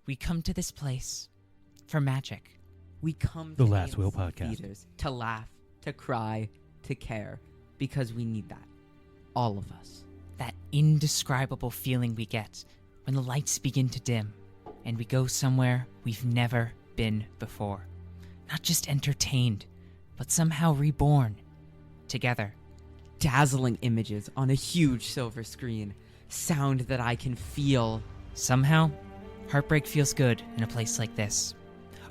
We come to this place for magic. We come The to Last Will AMC Podcast. theaters to laugh, to cry, to care, because we need that. All of us. That indescribable feeling we get when the lights begin to dim and we go somewhere we've never been before. Not just entertained, but somehow reborn. Together. Dazzling images on a huge silver screen. Sound that I can feel. Somehow, heartbreak feels good in a place like this.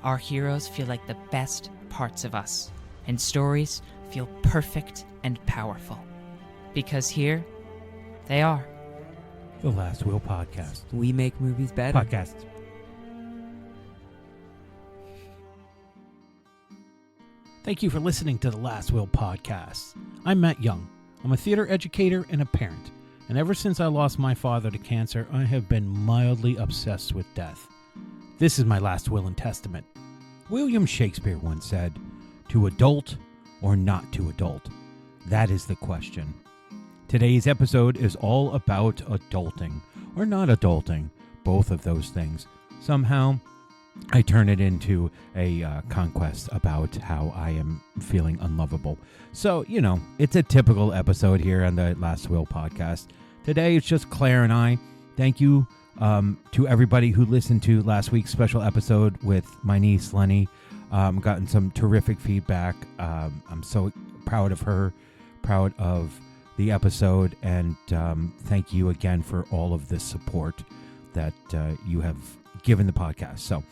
Our heroes feel like the best parts of us, and stories feel perfect and powerful. Because here, they are. The Last Will Podcast. We make movies better. Podcast. Thank you for listening to the Last Will Podcast. I'm Matt Young. I'm a theater educator and a parent. And ever since I lost my father to cancer, I have been mildly obsessed with death. This is my last will and testament. William Shakespeare once said, "To adult or not to adult? That is the question." Today's episode is all about adulting, or not adulting, both of those things. Somehow, I turn it into a conquest about how I am feeling unlovable. So, it's a typical episode here on the Last Will Podcast. Today, it's just Claire and I. Thank you to everybody who listened to last week's special episode with my niece, Lenny. Gotten some terrific feedback. I'm so proud of her, proud of the episode, and thank you again for all of the support that you have given the podcast. So,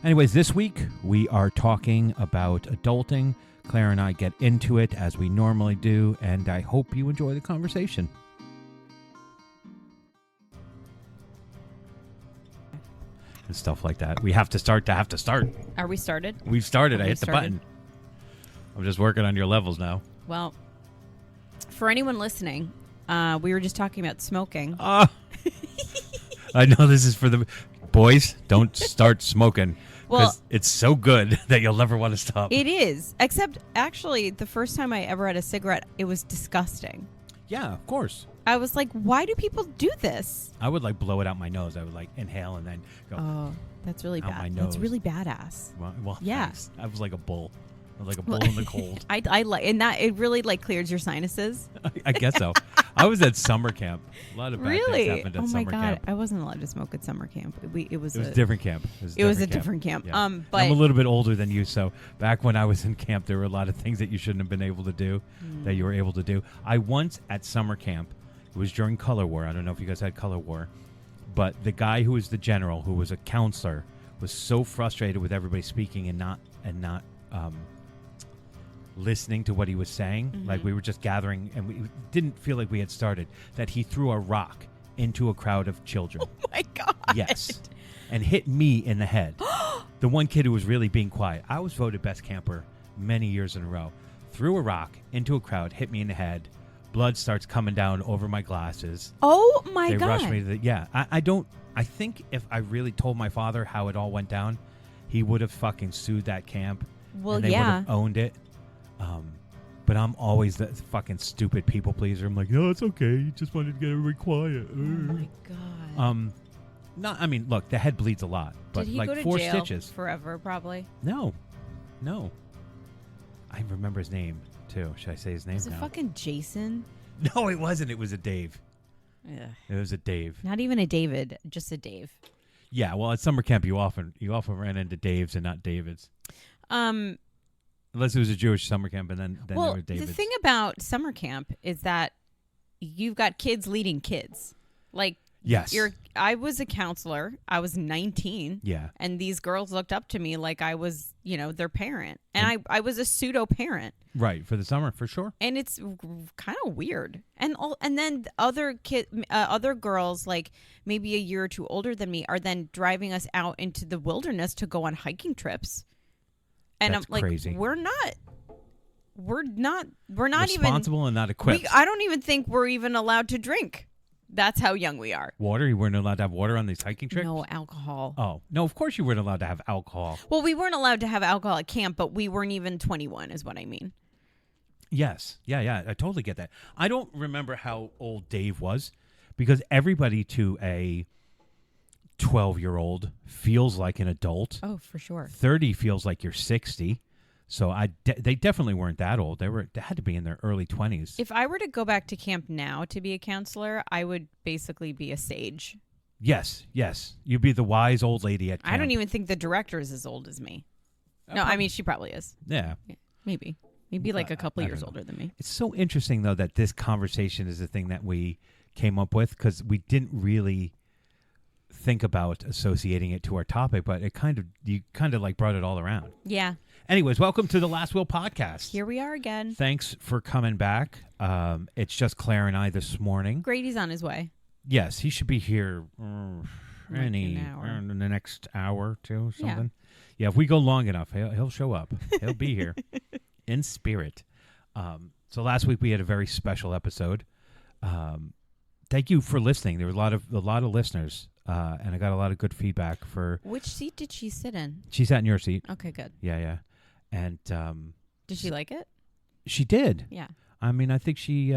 anyways, this week we are talking about adulting. Claire and I get into it as we normally do, and I hope you enjoy the conversation. And stuff like that. We have to start. Are we started? We've started. I We hit the started? button. I'm just working on your levels now. Well, for anyone listening, we were just talking about smoking. I know this is for the boys. Don't start smoking. Well, Because it's so good that you'll never want to stop. it is. Except, actually, the first time I ever had a cigarette, it was disgusting. Yeah, of course. I was like, why do people do this? I would blow it out my nose. I would inhale and then go. Oh, that's really Out my bad. That's nose. really badass. Well, yeah. thanks. I was like a bull. I was like a bull in the cold. I like, and that it really clears your sinuses. I guess so. I was at summer camp. A lot of bad things Really? happened at Oh my summer god, camp. I wasn't allowed to smoke at summer camp. It was It was a different camp. It was a different camp. Yeah. But I'm a little bit older than you, so back when I was in camp, there were a lot of things that you shouldn't have been able to do that you were able to do. I once at summer camp, it was during Color War. I don't know if you guys had Color War, but the guy who was the general, who was a counselor, was so frustrated with everybody speaking and not listening to what he was saying. Mm-hmm. Like we were just gathering and we didn't feel like we had started, that he threw a rock into a crowd of children. oh my god. Yes. And hit me in the head. The one kid who was really being quiet. I was voted best camper many years in a row. Threw a rock into a crowd, hit me in the head. Blood starts coming down over my glasses. Oh my They god. rushed me to the... I think if I really told my father how it all went down, he would have fucking sued that camp. Well, and they would yeah. have owned it. But I'm always the fucking stupid people pleaser. I'm like, no, it's okay. You just wanted to get everybody quiet. Oh my god. Look, the head bleeds a lot, but Did he like go to 4 jail stitches. forever? Probably. No. I remember his name too. Should I say his name Was it now? fucking Jason? No, it wasn't. It was a Dave. Ugh. It was a Dave. Not even a David, just a Dave. Yeah, well, at summer camp, you often ran into Daves and not Davids, unless it was a Jewish summer camp, and then there Well, were Davids. the thing about summer camp is that you've got kids leading kids. Like, yes, I was a counselor. I was 19. yeah, And these girls looked up to me like I was, their parent. And I was a pseudo parent. right for the summer for sure. And it's kind of weird. And then other girls, like maybe a year or two older than me, are then driving us out into the wilderness to go on hiking trips. And That's I'm like, crazy. we're not Responsible and not equipped. I don't even think we're even allowed to drink. That's how young we are. Water? You weren't allowed to have water on these hiking trips? No alcohol. Oh, no, of course you weren't allowed to have alcohol. Well, we weren't allowed to have alcohol at camp, but we weren't even 21 is what I mean. Yes. Yeah. I totally get that. I don't remember how old Dave was because everybody to a 12-year-old feels like an adult. Oh, for sure. 30 feels like you're 60. So they definitely weren't that old. They had to be in their early 20s. If I were to go back to camp now to be a counselor, I would basically be a sage. Yes. You'd be the wise old lady at camp. I don't even think the director is as old as me. No, I mean, she probably is. Yeah. Maybe like a couple I years don't know. older than me. It's so interesting, though, that this conversation is the thing that we came up with, because we didn't really think about associating it to our topic, but you kind of like brought it all around. Yeah. Anyways, welcome to the Last Will podcast. Here we are again. Thanks for coming back. It's just Claire and I this morning. Grady's on his way. Yes, he should be here Like an hour. in the next hour or two, something. Yeah, if we go long enough, he'll show up. He'll be here in spirit. So last week we had a very special episode. Thank you for listening. There were a lot of listeners, and I got a lot of good feedback for. Which seat did she sit in? She sat in your seat. Okay, good. Yeah, and Did she like it? she did. Yeah. I mean, I think she.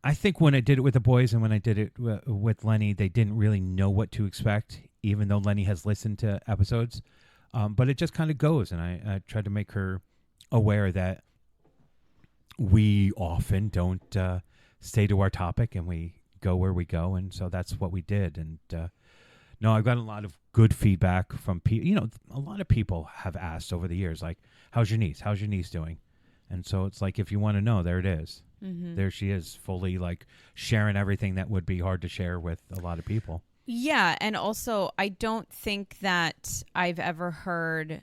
I think when I did it with the boys and when I did it with Lenny, they didn't really know what to expect, even though Lenny has listened to episodes. But it just kind of goes, and I tried to make her aware that we often don't stay to our topic, and we go where we go, and so that's what we did. And no, I've gotten a lot of good feedback from people. You know, a lot of people have asked over the years, like, "How's your niece? How's your niece doing?" And so it's like, if you want to know, there it is. Mm-hmm. There she is, fully like sharing everything that would be hard to share with a lot of people. Yeah, and also I don't think that I've ever heard.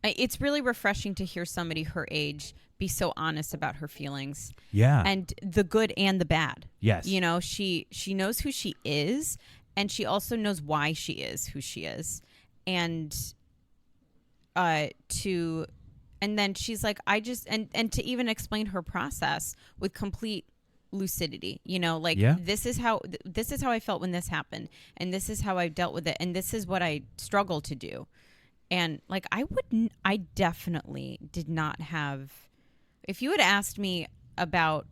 It's really refreshing to hear somebody her age be so honest about her feelings. Yeah. And the good and the bad. Yes. You know, she knows who she is, and she also knows why she is who she is. And and then she's like, I just and to even explain her process with complete lucidity, you know, like, Yeah. this is how I felt when this happened, and this is how I dealt with it, and this is what I struggle to do. And like, I definitely did not have, if you had asked me about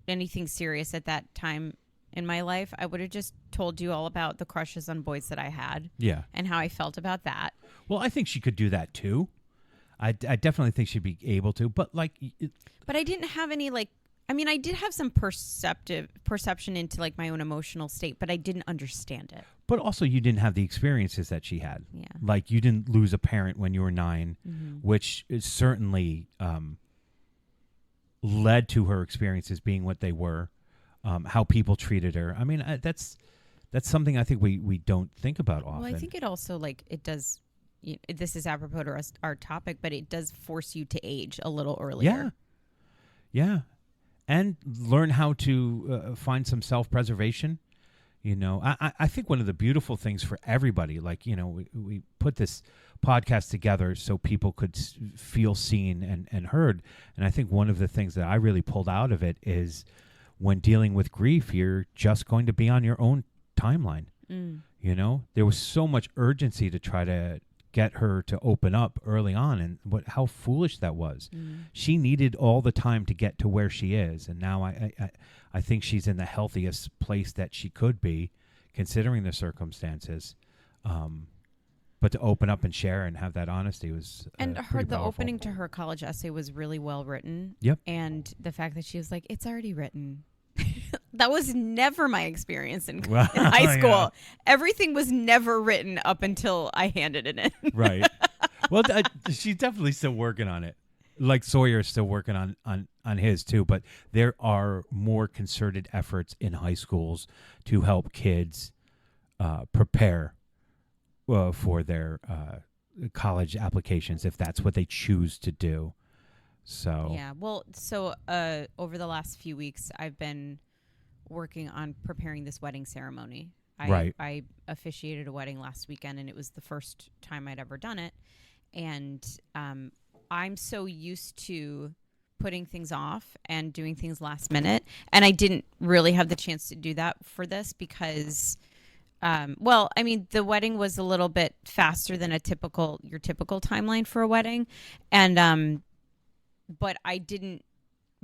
anything serious at that time in my life, I would have just told you all about the crushes on boys that I had. Yeah. And how I felt about that. Well, I think she could do that too. I definitely think she'd be able to, but like, But I didn't have any, like, I mean, I did have some perception into like my own emotional state, but I didn't understand it. but also you didn't have the experiences that she had. Yeah. Like, you didn't lose a parent when you were 9, Mm-hmm. which is certainly led to her experiences being what they were, how people treated her. I mean, that's something I think we don't think about often. Well, I think it also, like, it does, this is apropos to our topic, but it does force you to age a little earlier. Yeah. And learn how to find some self-preservation. You know, I think one of the beautiful things for everybody, like, you know, we put this podcast together so people could feel seen and heard. And I think one of the things that I really pulled out of it is when dealing with grief, you're just going to be on your own timeline. Mm. You know, there was so much urgency to try to get her to open up early on, and how foolish that was. She needed all the time to get to where she is, and now I think she's in the healthiest place that she could be, considering the circumstances. But to open up and share and have that honesty was And pretty the powerful. opening to her college essay was really well written. Yep. And the fact that she was like, it's already written. That was never my experience in Well, high school. yeah. Everything was never written up until I handed it in. Right. Well, she's definitely still working on it. Like Sawyer's still working on his too, but there are more concerted efforts in high schools to help kids prepare for their college applications if that's what they choose to do. So Yeah. Well, so over the last few weeks, I've been working on preparing this wedding ceremony. Right. I officiated a wedding last weekend, and it was the first time I'd ever done it. And I'm so used to putting things off and doing things last minute. And I didn't really have the chance to do that for this because, well, I mean, the wedding was a little bit faster than your typical timeline for a wedding. And, but I didn't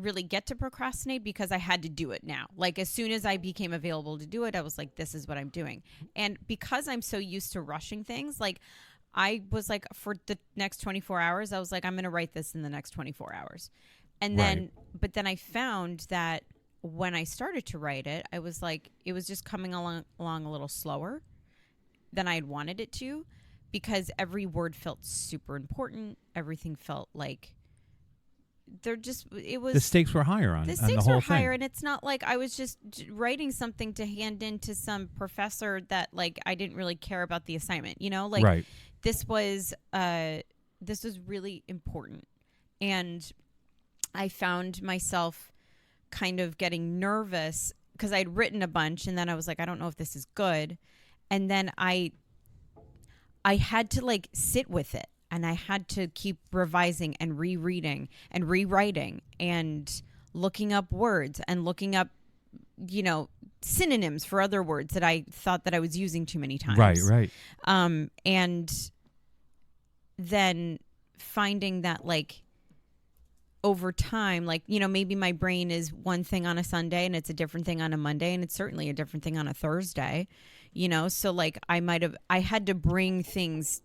really get to procrastinate because I had to do it now. Like as soon as I became available to do it, I was like, this is what I'm doing. And because I'm so used to rushing things, like I was like, for the next 24 hours, I was like, I'm going to write this in the next 24 hours. And then, but then I found that when I started to write it, I was like, it was just coming along a little slower than I had wanted it to, because every word felt super important. Everything felt like it was, the stakes were higher on the the stakes whole were thing. higher, and it's not like I was just writing something to hand in to some professor that like I didn't really care about the assignment, you know, like Right. this was really important. And I found myself kind of getting nervous because I'd written a bunch, and then I was like, I don't know if this is good. And then I had to like sit with it, and I had to keep revising and rereading and rewriting and looking up words and looking up, you know, synonyms for other words that I thought that I was using too many times. Right. And then finding that like over time, like, you know, maybe my brain is one thing on a Sunday and it's a different thing on a Monday, and it's certainly a different thing on a Thursday, you know? So like I had to bring things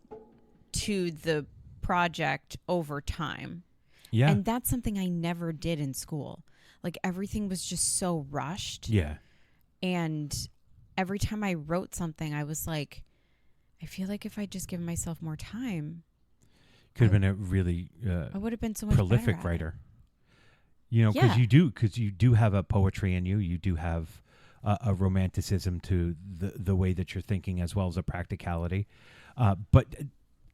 to the project over time. Yeah. And that's something I never did in school. Like everything was just so rushed. Yeah. And every time I wrote something, I was like, I feel like if I just give myself more time, Could have been a really I would have been so much prolific better at it. writer. You know, Yeah. because you do have a poetry in you. You do have a romanticism to the way that you're thinking, as well as a practicality. But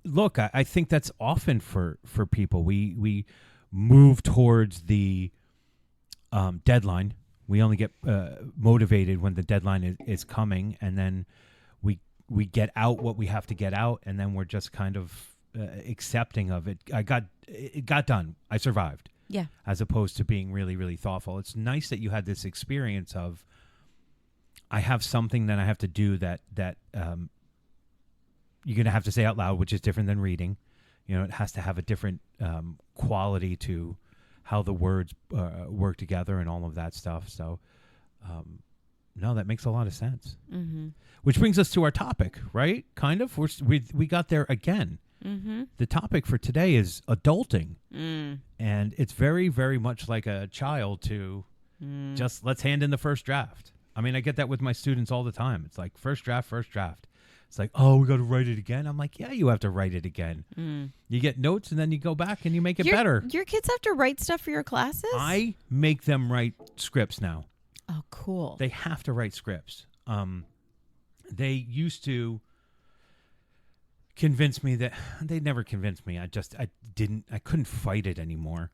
look, I think that's often for people. We move towards the deadline. We only get motivated when the deadline is coming, and then we get out what we have to get out, and then we're just kind of accepting of it. It got done. I survived. Yeah. As opposed to being really, really thoughtful. It's nice that you had this experience of, I have something that I have to do that you're going to have to say out loud, which is different than reading. You know, it has to have a different quality to how the words work together and all of that stuff. So, no, that makes a lot of sense. Mm-hmm. Which brings us to our topic, right? Kind of. We got there again. Mm-hmm. The topic for today is adulting. Mm. And it's very, very much like a child to just let's hand in the first draft. I mean, I get that with my students all the time. It's like first draft. It's like, oh, we got to write it again. I'm like, yeah, you have to write it again. You get notes and then you go back and you make it better. Your kids have to write stuff for your classes? I make them write scripts now. Oh, cool. They have to write scripts. They used to convince me that they never convinced me. I couldn't fight it anymore.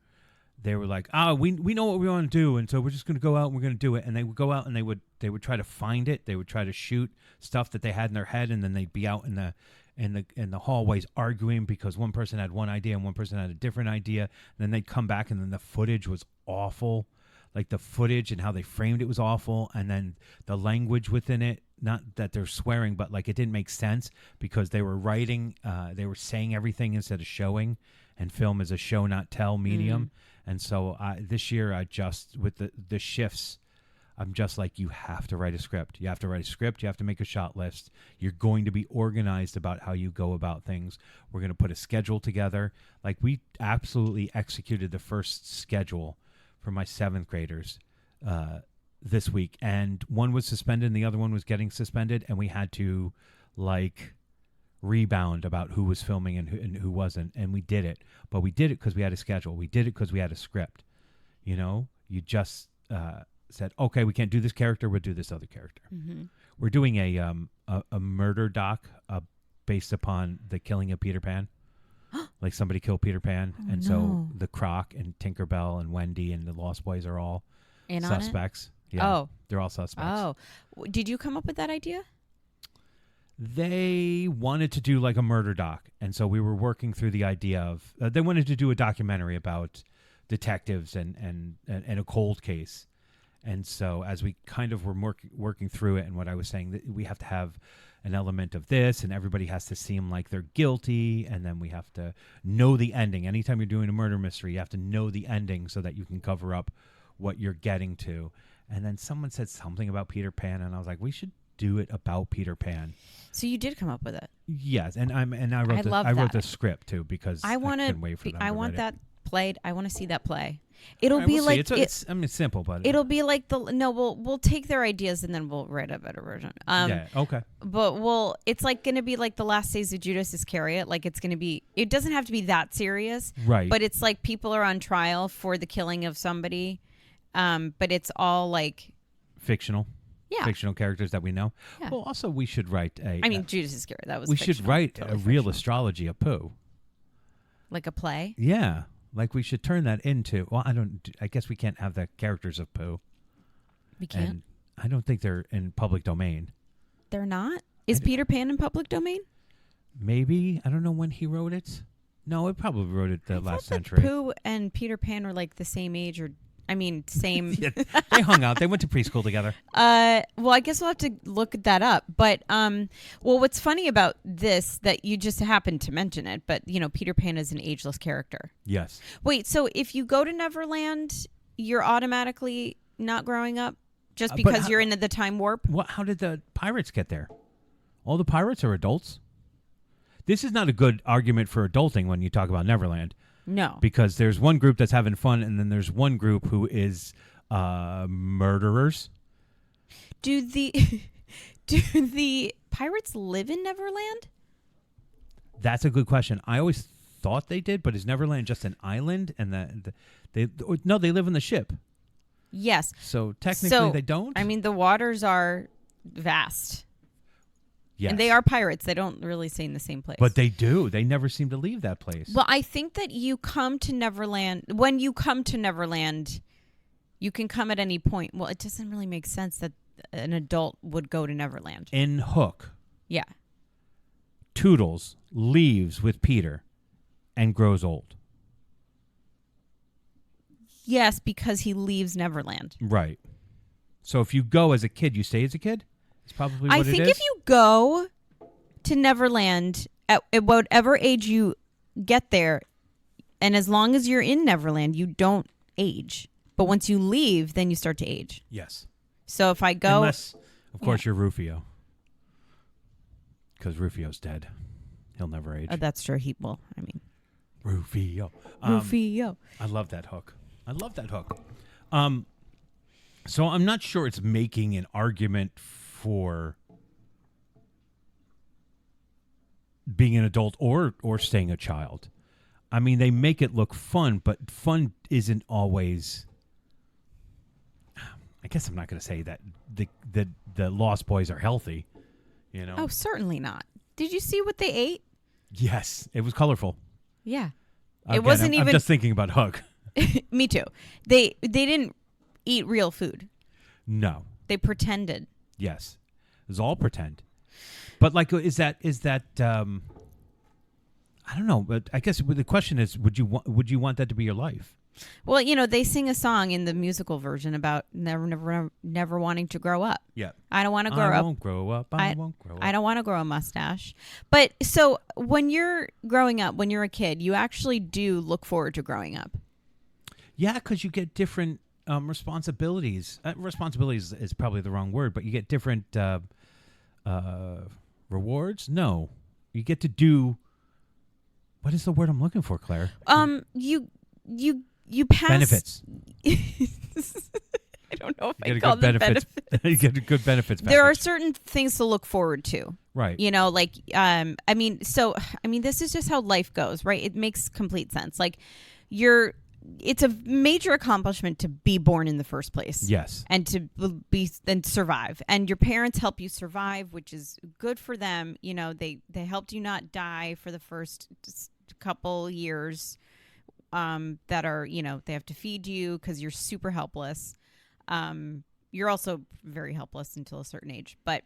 They were like, we know what we want to do, and so we're just going to go out and we're going to do it. And they would go out and they would try to find it. They would try to shoot stuff that they had in their head, and then they'd be out in the hallways arguing because one person had one idea and one person had a different idea. And then they'd come back, and then the footage was awful. Like the footage and how they framed it was awful, and then the language within it, not that they're swearing, but like it didn't make sense because they were writing, they were saying everything instead of showing, and film is a show not tell medium. And so this year I just, with the shifts, I'm just like, you have to write a script. You have to write a script. You have to make a shot list. You're going to be organized about how you go about things. We're going to put a schedule together. Like we absolutely executed the first schedule for my 7th graders this week, and one was suspended and the other one was getting suspended, and we had to like rebound about who was filming and who wasn't, and we did it. But we did it because we had a schedule. We did it because we had a script. You know, you just said, okay, we can't do this character, we'll do this other character. Mm-hmm. We're doing a murder doc based upon the killing of Peter Pan. Like somebody killed Peter Pan, and so the Croc and Tinkerbell and Wendy and the Lost Boys are all In on it? suspects. Yeah, Oh. they're all suspects. Oh. Did you come up with that idea? They wanted to do like a murder doc, and so we were working through the idea of they wanted to do a documentary about detectives and a cold case, And so as we kind of were working through it, and what I was saying, that we have to have an element of this, and everybody has to seem like they're guilty, and then we have to know the ending. Anytime you're doing a murder mystery, you have to know the ending so that you can cover up what you're getting to. And then someone said something about Peter Pan, and I was like, we should do it about Peter Pan. So you did come up with it. Yes, and I wrote I wrote that. the script too, because I want couldn't wait for to. them I to want write that played. I want to see that play. It'll All right, be we'll see. like it's I mean, it's simple, but it'll be like the no. We'll take their ideas and then we'll write a better version. yeah, okay. But it's like going to be like the last days of Judas Iscariot. Like it's going to be. It doesn't have to be that serious, Right. but it's like people are on trial for the killing of somebody. But it's all like Fictional yeah. characters that we know. Yeah. Well, also we should write a. I mean, Judas Iscariot. That was we should fictional, write totally a real fictional. astrology of Pooh. Like a play. Yeah, like we should turn that into. Well, I guess we can't have the characters of Pooh. We can't. And I don't think they're in public domain. They're not. Is Peter Pan in public domain? Maybe I don't know when he wrote it. No, it probably wrote it the last thought that century. Pooh and Peter Pan were like the same age, or I mean, same. Yeah, they hung out. They went to preschool together. Well, I guess we'll have to look that up. But well, what's funny about this that you just happened to mention it, but Peter Pan is an ageless character. Yes. Wait, so if you go to Neverland, you're automatically not growing up just But because how- you're in the time warp? What? How did the pirates get there? All the pirates are adults. This is not a good argument for adulting when you talk about Neverland, No. because there's one group that's having fun, and then there's one group who is murderers. Do the pirates live in Neverland? That's a good question. I always thought they did, but is Neverland just an island? And they live in the ship. Yes. So technically they don't. I mean, the waters are vast. yes. And they are pirates. They don't really stay in the same place. But they do. They never seem to leave that place. Well, I think that you come to Neverland. When you come to Neverland, you can come at any point. Well, it doesn't really make sense that an adult would go to Neverland. In Hook, Yeah. Toodles leaves with Peter and grows old. Yes, because he leaves Neverland. Right. So if you go as a kid, you stay as a kid? It's probably what I it think is. if you go to Neverland at whatever age you get there, and as long as you're in Neverland, you don't age. But once you leave, then you start to age. Yes. So if I go, Unless, of course, you're Rufio. Because Rufio's dead. He'll never age. that's true. I mean, Rufio. Rufio. I love that hook. So I'm not sure it's making an argument for being an adult or staying a child. I mean, they make it look fun, but fun isn't always. I guess I'm not going to say that the Lost Boys are healthy. You know. Oh, certainly not. Did you see what they ate? Yes, it was colorful. Yeah. Again, wasn't I'm even- just thinking about Hook. Me too. They didn't eat real food. No. They pretended. Yes, it was all pretend. But like, is that? I don't know. But I guess the question is, would you want that to be your life? Well, they sing a song in the musical version about never wanting to grow up. Yeah. I don't want to grow I up. won't grow up. I won't grow up. I don't want to grow a mustache. But so when you're growing up, when you're a kid, you actually do look forward to growing up. Yeah, because you get different responsibilities. Responsibilities is probably the wrong word, but you get different rewards. No, you get to do. What is the word I'm looking for, Claire? You pass Benefits. I don't know if You I get a call good them benefits. benefits. You get a good benefits. There are package. certain things to look forward to. Right. This is just how life goes, right? It makes complete sense. Like it's a major accomplishment to be born in the first place. Yes. And to survive. And your parents help you survive, which is good for them. They helped you not die for the first couple years that are, they have to feed you because you're super helpless. You're also very helpless until a certain age. But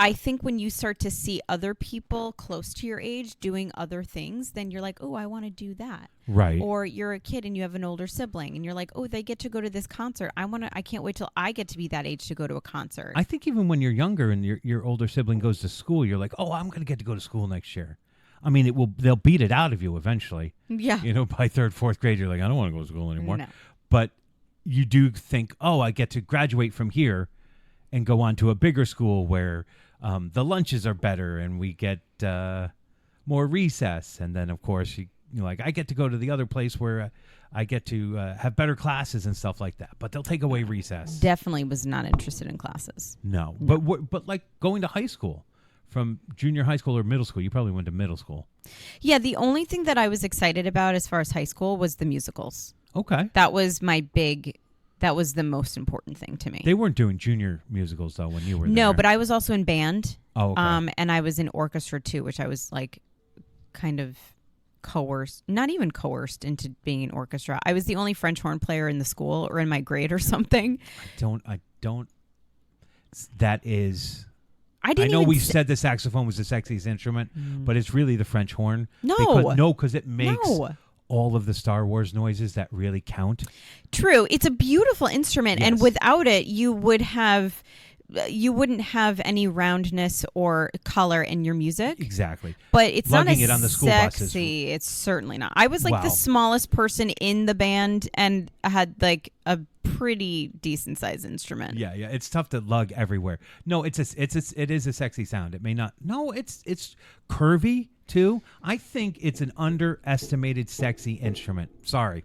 I think when you start to see other people close to your age doing other things, then you're like, oh, I want to do that. Right. Or you're a kid and you have an older sibling and you're like, oh, they get to go to this concert. I can't wait till I get to be that age to go to a concert. I think even when you're younger and your older sibling goes to school, you're like, oh, I'm going to get to go to school next year. I mean, they'll beat it out of you eventually. Yeah. You know, by third, fourth grade, you're like, I don't want to go to school anymore. No. But you do think, oh, I get to graduate from here and go on to a bigger school where the lunches are better and we get more recess. And then, of course, you're like, I get to go to the other place where I get to have better classes and stuff like that. But they'll take away recess. Definitely was not interested in classes. No. But like going to high school, from junior high school or middle school, you probably went to middle school. Yeah, the only thing that I was excited about as far as high school was the musicals. Okay. That was that was the most important thing to me. They weren't doing junior musicals, though, when you were there. No, but I was also in band. Oh, okay. And I was in orchestra, too, which I was, like, kind of not even coerced into being in orchestra. I was the only French horn player in the school or in my grade or something. I don't. That is... I know we said the saxophone was the sexiest instrument, but it's really the French horn. No. Because it makes all of the Star Wars noises that really count. True. It's a beautiful instrument, Yes. and without it, you wouldn't have any roundness or color in your music. Exactly. But it's Lugging not it on the school sexy. It's certainly not. I was like Wow. the smallest person in the band, and I had like a pretty decent sized instrument. Yeah. It's tough to lug everywhere. No, it is a sexy sound. It may not. No, it's curvy too. I think it's an underestimated sexy instrument. Sorry,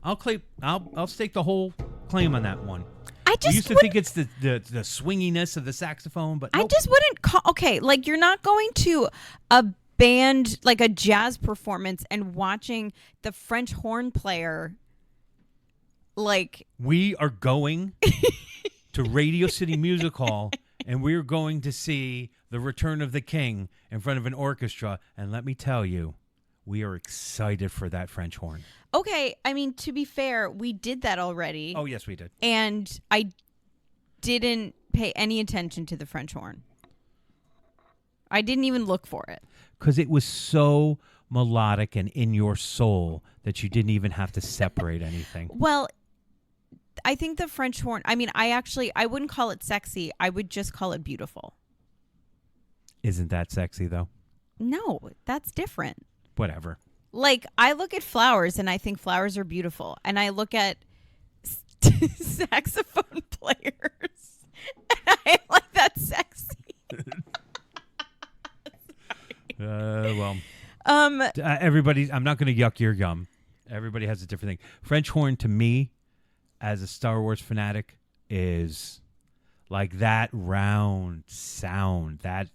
I'll stake the whole claim on that one. I We used to think it's the swinginess of the saxophone, but I nope. just wouldn't call. Okay, like you're not going to a band, like a jazz performance, and watching the French horn player. Like We are going to Radio City Music Hall, and we're going to see The Return of the King in front of an orchestra. And let me tell you, we are excited for that French horn. okay, I mean to be fair, we did that already. Oh, yes, we did. And I didn't pay any attention to the French horn. I didn't even look for it. Because it was so melodic and in your soul that you didn't even have to separate anything. Well, I think the French horn, I mean, I wouldn't call it sexy. I would just call it beautiful. Isn't that sexy, though? No, that's different. Whatever. Like, I look at flowers and I think flowers are beautiful. And I look at saxophone players and I'm like, that's sexy. Well, everybody, I'm not going to yuck your yum. Everybody has a different thing. French horn, to me, as a Star Wars fanatic, is like that round sound. That,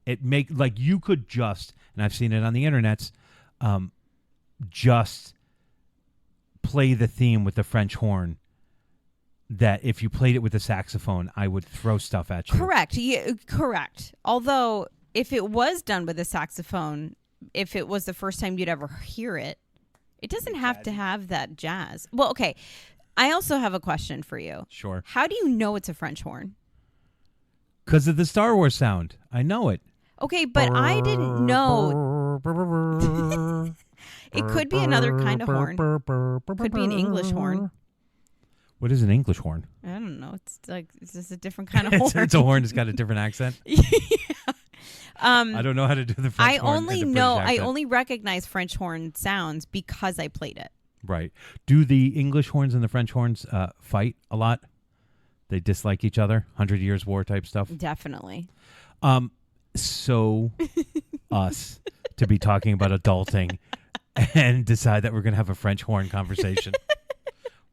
it make like you could just, and I've seen it on the internets, just play the theme with the French horn. That if you played it with the saxophone, I would throw stuff at you. Correct. Yeah, correct. Although, if it was done with a saxophone, if it was the first time you'd ever hear it, it doesn't have to have that jazz. Well, okay. I also have a question for you. Sure. How do you know it's a French horn? Because of the Star Wars sound. I know it. Okay, but I didn't know. It could be another kind of horn. Could be an English horn. What is an English horn? I don't know. It's like it's just a different kind of horn. It's a horn that's got a different accent. Yeah. I don't know how to do the French I horn. only and the know. British I accent. only recognize French horn sounds because I played it. Right. Do the English horns and the French horns fight a lot? They dislike each other. 100 Years War type stuff. Definitely. So us to be talking about adulting and decide that we're going to have a French horn conversation.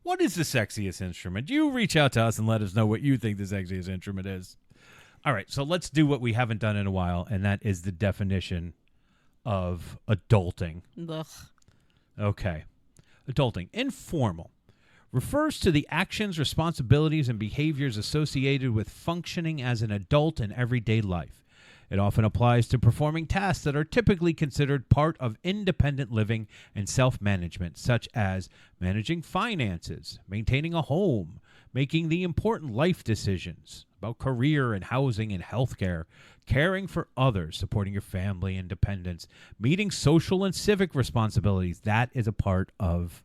What is the sexiest instrument? You reach out to us and let us know what you think the sexiest instrument is. All right, so let's do what we haven't done in a while, and that is the definition of adulting. Ugh. Okay. Adulting. Informal. Refers to the actions, responsibilities, and behaviors associated with functioning as an adult in everyday life. It often applies to performing tasks that are typically considered part of independent living and self-management, such as managing finances, maintaining a home, making the important life decisions, about career and housing and healthcare, caring for others, supporting your family, independence, meeting social and civic responsibilities. That is a part of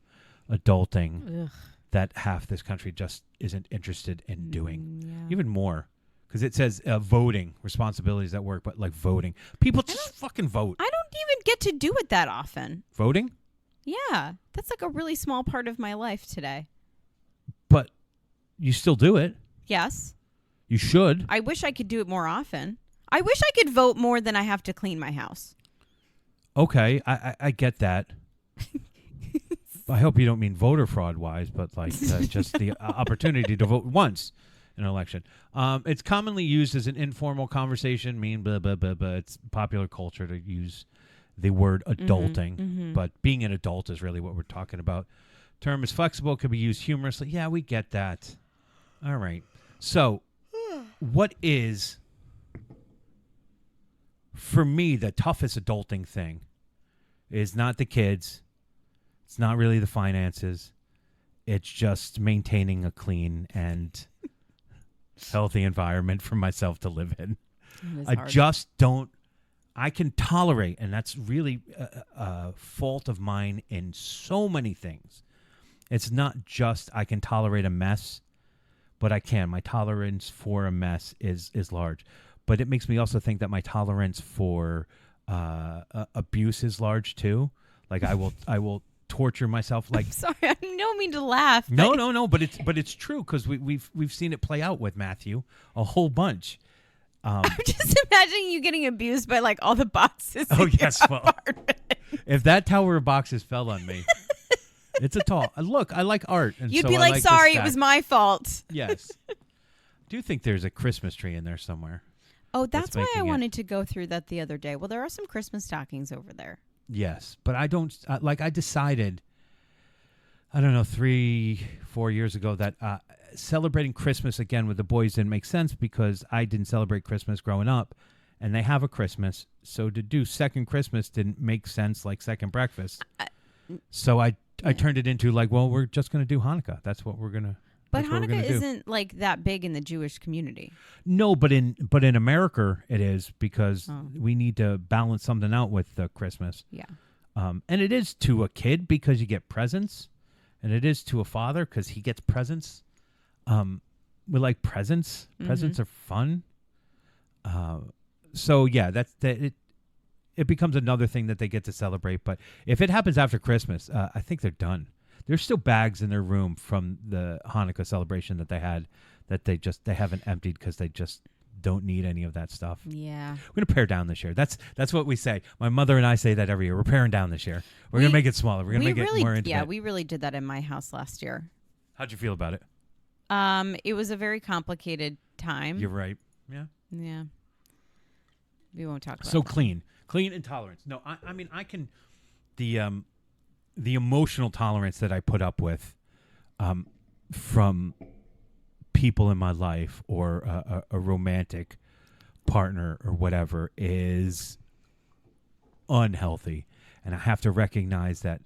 adulting Ugh. that half this country just isn't interested in doing. Yeah. Even more. Because it says voting, responsibilities at work, but like voting. People just fucking vote. I don't even get to do it that often. Voting? Yeah, that's like a really small part of my life today. But you still do it. Yes. You should. I wish I could do it more often. I wish I could vote more than I have to clean my house. Okay, I get that. I hope you don't mean voter fraud wise, but like just the opportunity to vote once in an election. It's commonly used as an informal conversation, blah, blah, blah, blah. It's popular culture to use the word adulting, but being an adult is really what we're talking about. Term is flexible, could be used humorously. Yeah, we get that. All right. So, what is, for me, the toughest adulting thing is not the kids. It's not really the finances. It's just maintaining a clean and healthy environment for myself to live in. I just don't. I can tolerate, and that's really a fault of mine in so many things. It's not just I can tolerate a mess, but I can. My tolerance for a mess is large. But it makes me also think that my tolerance for abuse is large too. Like I will torture myself. Like Sorry, I don't mean to laugh. no. But it's true because we've seen it play out with Matthew a whole bunch. I'm just imagining you getting abused by like all the boxes. Oh in your yes, well, apartment. if that tower of boxes fell on me, it's a tall. Look, I like art, and You'd so be I like, like to sorry, it stack. was my fault. Yes. Do you think there's a Christmas tree in there somewhere? Oh, that's why I making it- wanted to go through that the other day. Well, there are some Christmas stockings over there. Yes, but I don't like. I decided, I don't know, 3-4 years ago that celebrating Christmas again with the boys didn't make sense because I didn't celebrate Christmas growing up, and they have a Christmas. So to do second Christmas didn't make sense, like second breakfast. So I turned it into like, well, we're just going to do Hanukkah. That's what we're gonna. But that's what we're Hanukkah gonna do. isn't like that big in the Jewish community. No, but in America it is because we need to balance something out with Christmas. Yeah. And it is to a kid because you get presents, and it is to a father because he gets presents. We like presents. Presents are fun. So yeah, it becomes another thing that they get to celebrate. But if it happens after Christmas, I think they're done. There's still bags in their room from the Hanukkah celebration that they had that they haven't emptied because they just don't need any of that stuff. Yeah. We're gonna pare down this year. That's what we say. My mother and I say that every year. We're paring down this year. We're gonna make it smaller. We're gonna make it more intimate. Yeah, we really did that in my house last year. How'd you feel about it? It was a very complicated time. You're right. Yeah. Yeah. We won't talk about So that. clean and tolerance. No, I mean I can the emotional tolerance that I put up with from people in my life or a romantic partner or whatever is unhealthy, and I have to recognize that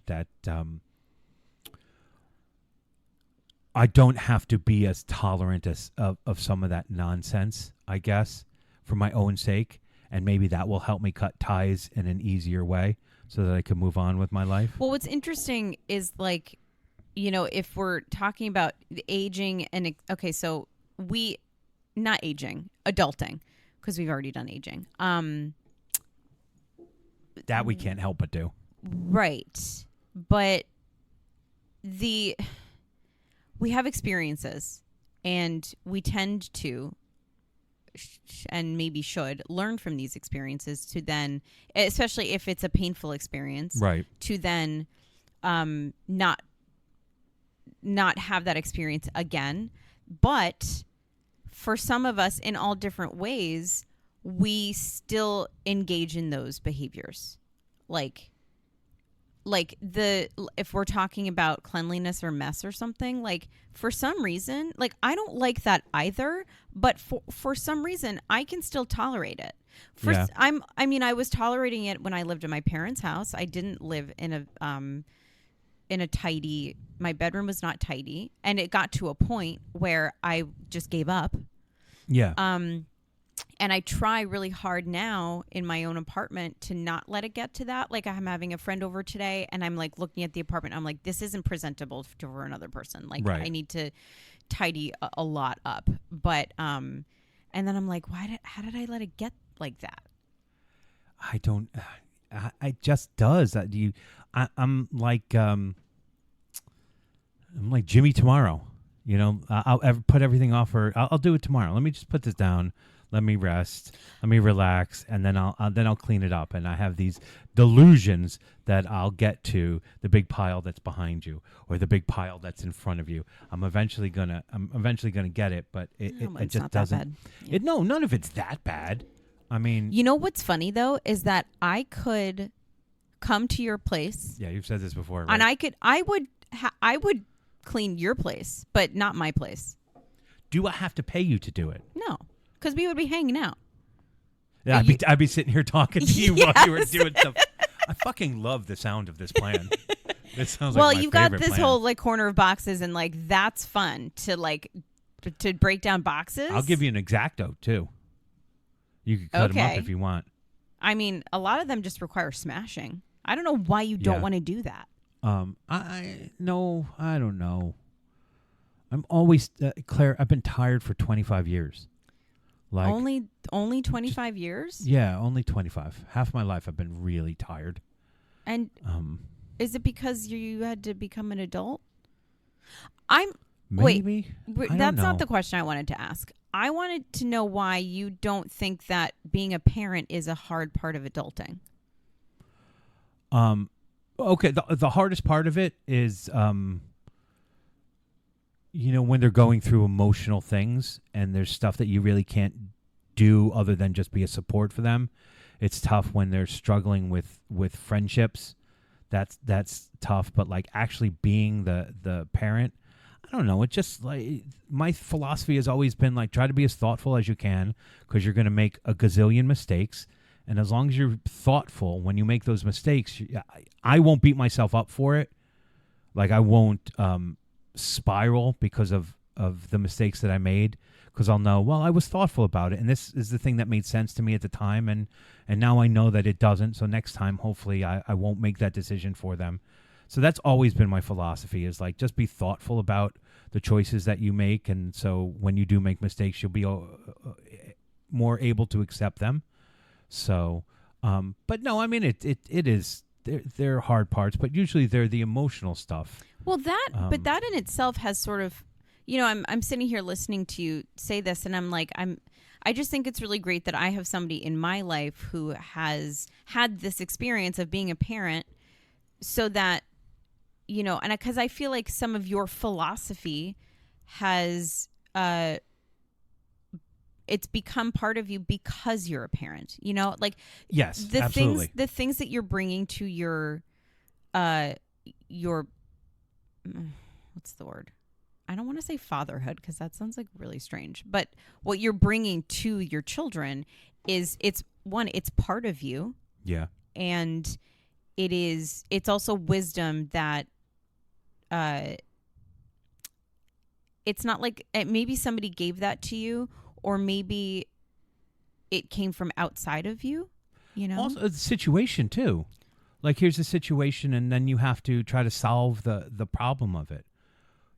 I don't have to be as tolerant of some of that nonsense, I guess, for my own sake, and maybe that will help me cut ties in an easier way so that I can move on with my life. Well, what's interesting is like, you know, if we're talking about aging and okay, so not aging, adulting, because we've already done aging. That we can't help but do. Right. But we have experiences, and we tend to and maybe should learn from these experiences to then, especially if it's a painful experience, Right. to then not have that experience again. But for some of us, in all different ways, we still engage in those behaviors. If we're talking about cleanliness or mess or something, like for some reason, like I don't like that either, but for some reason I can still tolerate it. Yeah. I was tolerating it when I lived in my parents' house. I didn't live in a tidy, my bedroom was not tidy, and it got to a point where I just gave up. Yeah. And I try really hard now in my own apartment to not let it get to that. Like I'm having a friend over today and I'm like looking at the apartment. I'm like, this isn't presentable for another person. Like Right. I need to tidy a lot up. But, and then I'm like, how did I let it get like that? I don't. I just does that. I'm like Jimmy tomorrow. You know, I'll put everything off, or I'll do it tomorrow. Let me just put this down. Let me rest. Let me relax, and then I'll clean it up. And I have these delusions that I'll get to the big pile that's behind you, or the big pile that's in front of you. I'm eventually gonna get it, but it just not that doesn't. bad. Yeah. No, none of it's that bad. I mean, You know what's funny though is that I could come to your place yeah, you've said this before, right? and I would clean your place, but not my place. Do I have to pay you to do it? No, because we would be hanging out. Yeah, I'd be sitting here talking to you while you were Yes. doing stuff. I fucking love the sound of this plan. This sounds Well, like my you've got favorite this plan. whole like corner of boxes, and like that's fun to break down boxes. I'll give you an X-Acto too. You can cut them up Okay. if you want. I mean, a lot of them just require smashing. I don't know why you don't Yeah. want to do that. I don't know. I'm always Claire. I've been tired for 25 years. Like Only 25 years? yeah, only 25. Half my life I've been really tired. And is it because you had to become an adult? Maybe I don't That's not know. the question I wanted to ask. I wanted to know why you don't think that being a parent is a hard part of adulting. Okay, the hardest part of it is when they're going through emotional things and there's stuff that you really can't do other than just be a support for them. It's tough when they're struggling with friendships. That's tough, but like actually being the parent, I don't know. It just like my philosophy has always been like try to be as thoughtful as you can because you're going to make a gazillion mistakes. And as long as you're thoughtful when you make those mistakes, I won't beat myself up for it. Like I won't spiral because of the mistakes that I made because I'll know, well, I was thoughtful about it. And this is the thing that made sense to me at the time. And now I know that it doesn't. So next time, hopefully I won't make that decision for them. So that's always been my philosophy is like just be thoughtful about the choices that you make. And so when you do make mistakes, you'll be more able to accept them. So, but no, I mean, it is, they're hard parts, but usually they're the emotional stuff. Well, but that in itself has sort of, I'm sitting here listening to you say this, and I'm like, I just think it's really great that I have somebody in my life who has had this experience of being a parent, so that, and because I feel like some of your philosophy has, it's become part of you because you're a parent, like Yes, the absolutely. things that you're bringing to your what's the word? I don't want to say fatherhood because that sounds like really strange, but what you're bringing to your children is it's part of you. Yeah. And it's also wisdom that, it's not like maybe somebody gave that to you, or maybe it came from outside of you, Also, the situation too. Like here's a situation, and then you have to try to solve the problem of it.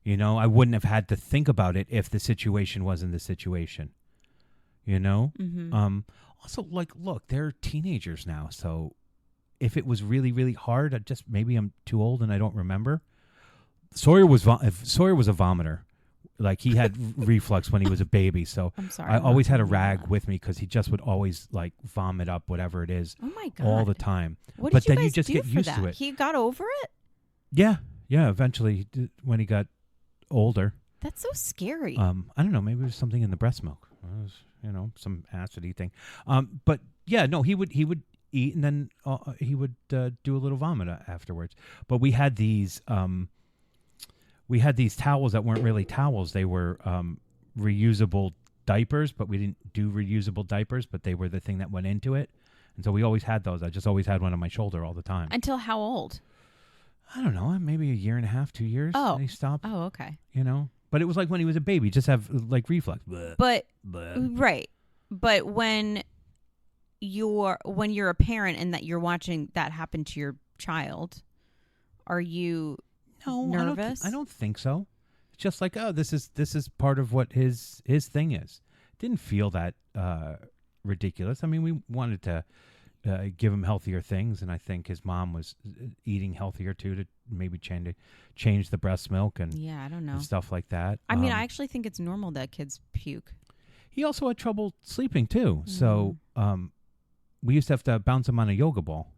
I wouldn't have had to think about it if the situation wasn't the situation. Mm-hmm. Also, like, look, they're teenagers now, so if it was really, really hard, maybe I'm too old and I don't remember. Sawyer was a vomiter. Like he had reflux when he was a baby, so I'm sorry. I I'm always not had a doing rag that. with me because he just would always like vomit up whatever it is Oh my God. all the time. What but did you then guys you just do get for used that? to it. He got over it? Yeah. Eventually, he did, when he got older, That's so scary. I don't know. Maybe it was something in the breast milk. It was, some acidy thing. But yeah, no, he would eat and then he would do a little vomit afterwards. But we had these towels that weren't really towels. They were reusable diapers, but we didn't do reusable diapers, but they were the thing that went into it. And so we always had those. I just always had one on my shoulder all the time. Until how old? I don't know, maybe a year and a half, 2 years. Oh. And he stopped, Oh, okay. But it was like when he was a baby, just have like reflux. Bleh, But bleh. right. But when you're a parent and that you're watching that happen to your child, are you No, nervous? I don't think so. It's just like, oh, this is part of what his thing is. Didn't feel that ridiculous. I mean, we wanted to give him healthier things, and I think his mom was eating healthier too, to maybe change the breast milk and, Yeah, I don't know. and stuff like that. I mean, I actually think it's normal that kids puke. He also had trouble sleeping too, so we used to have to bounce him on a yoga ball,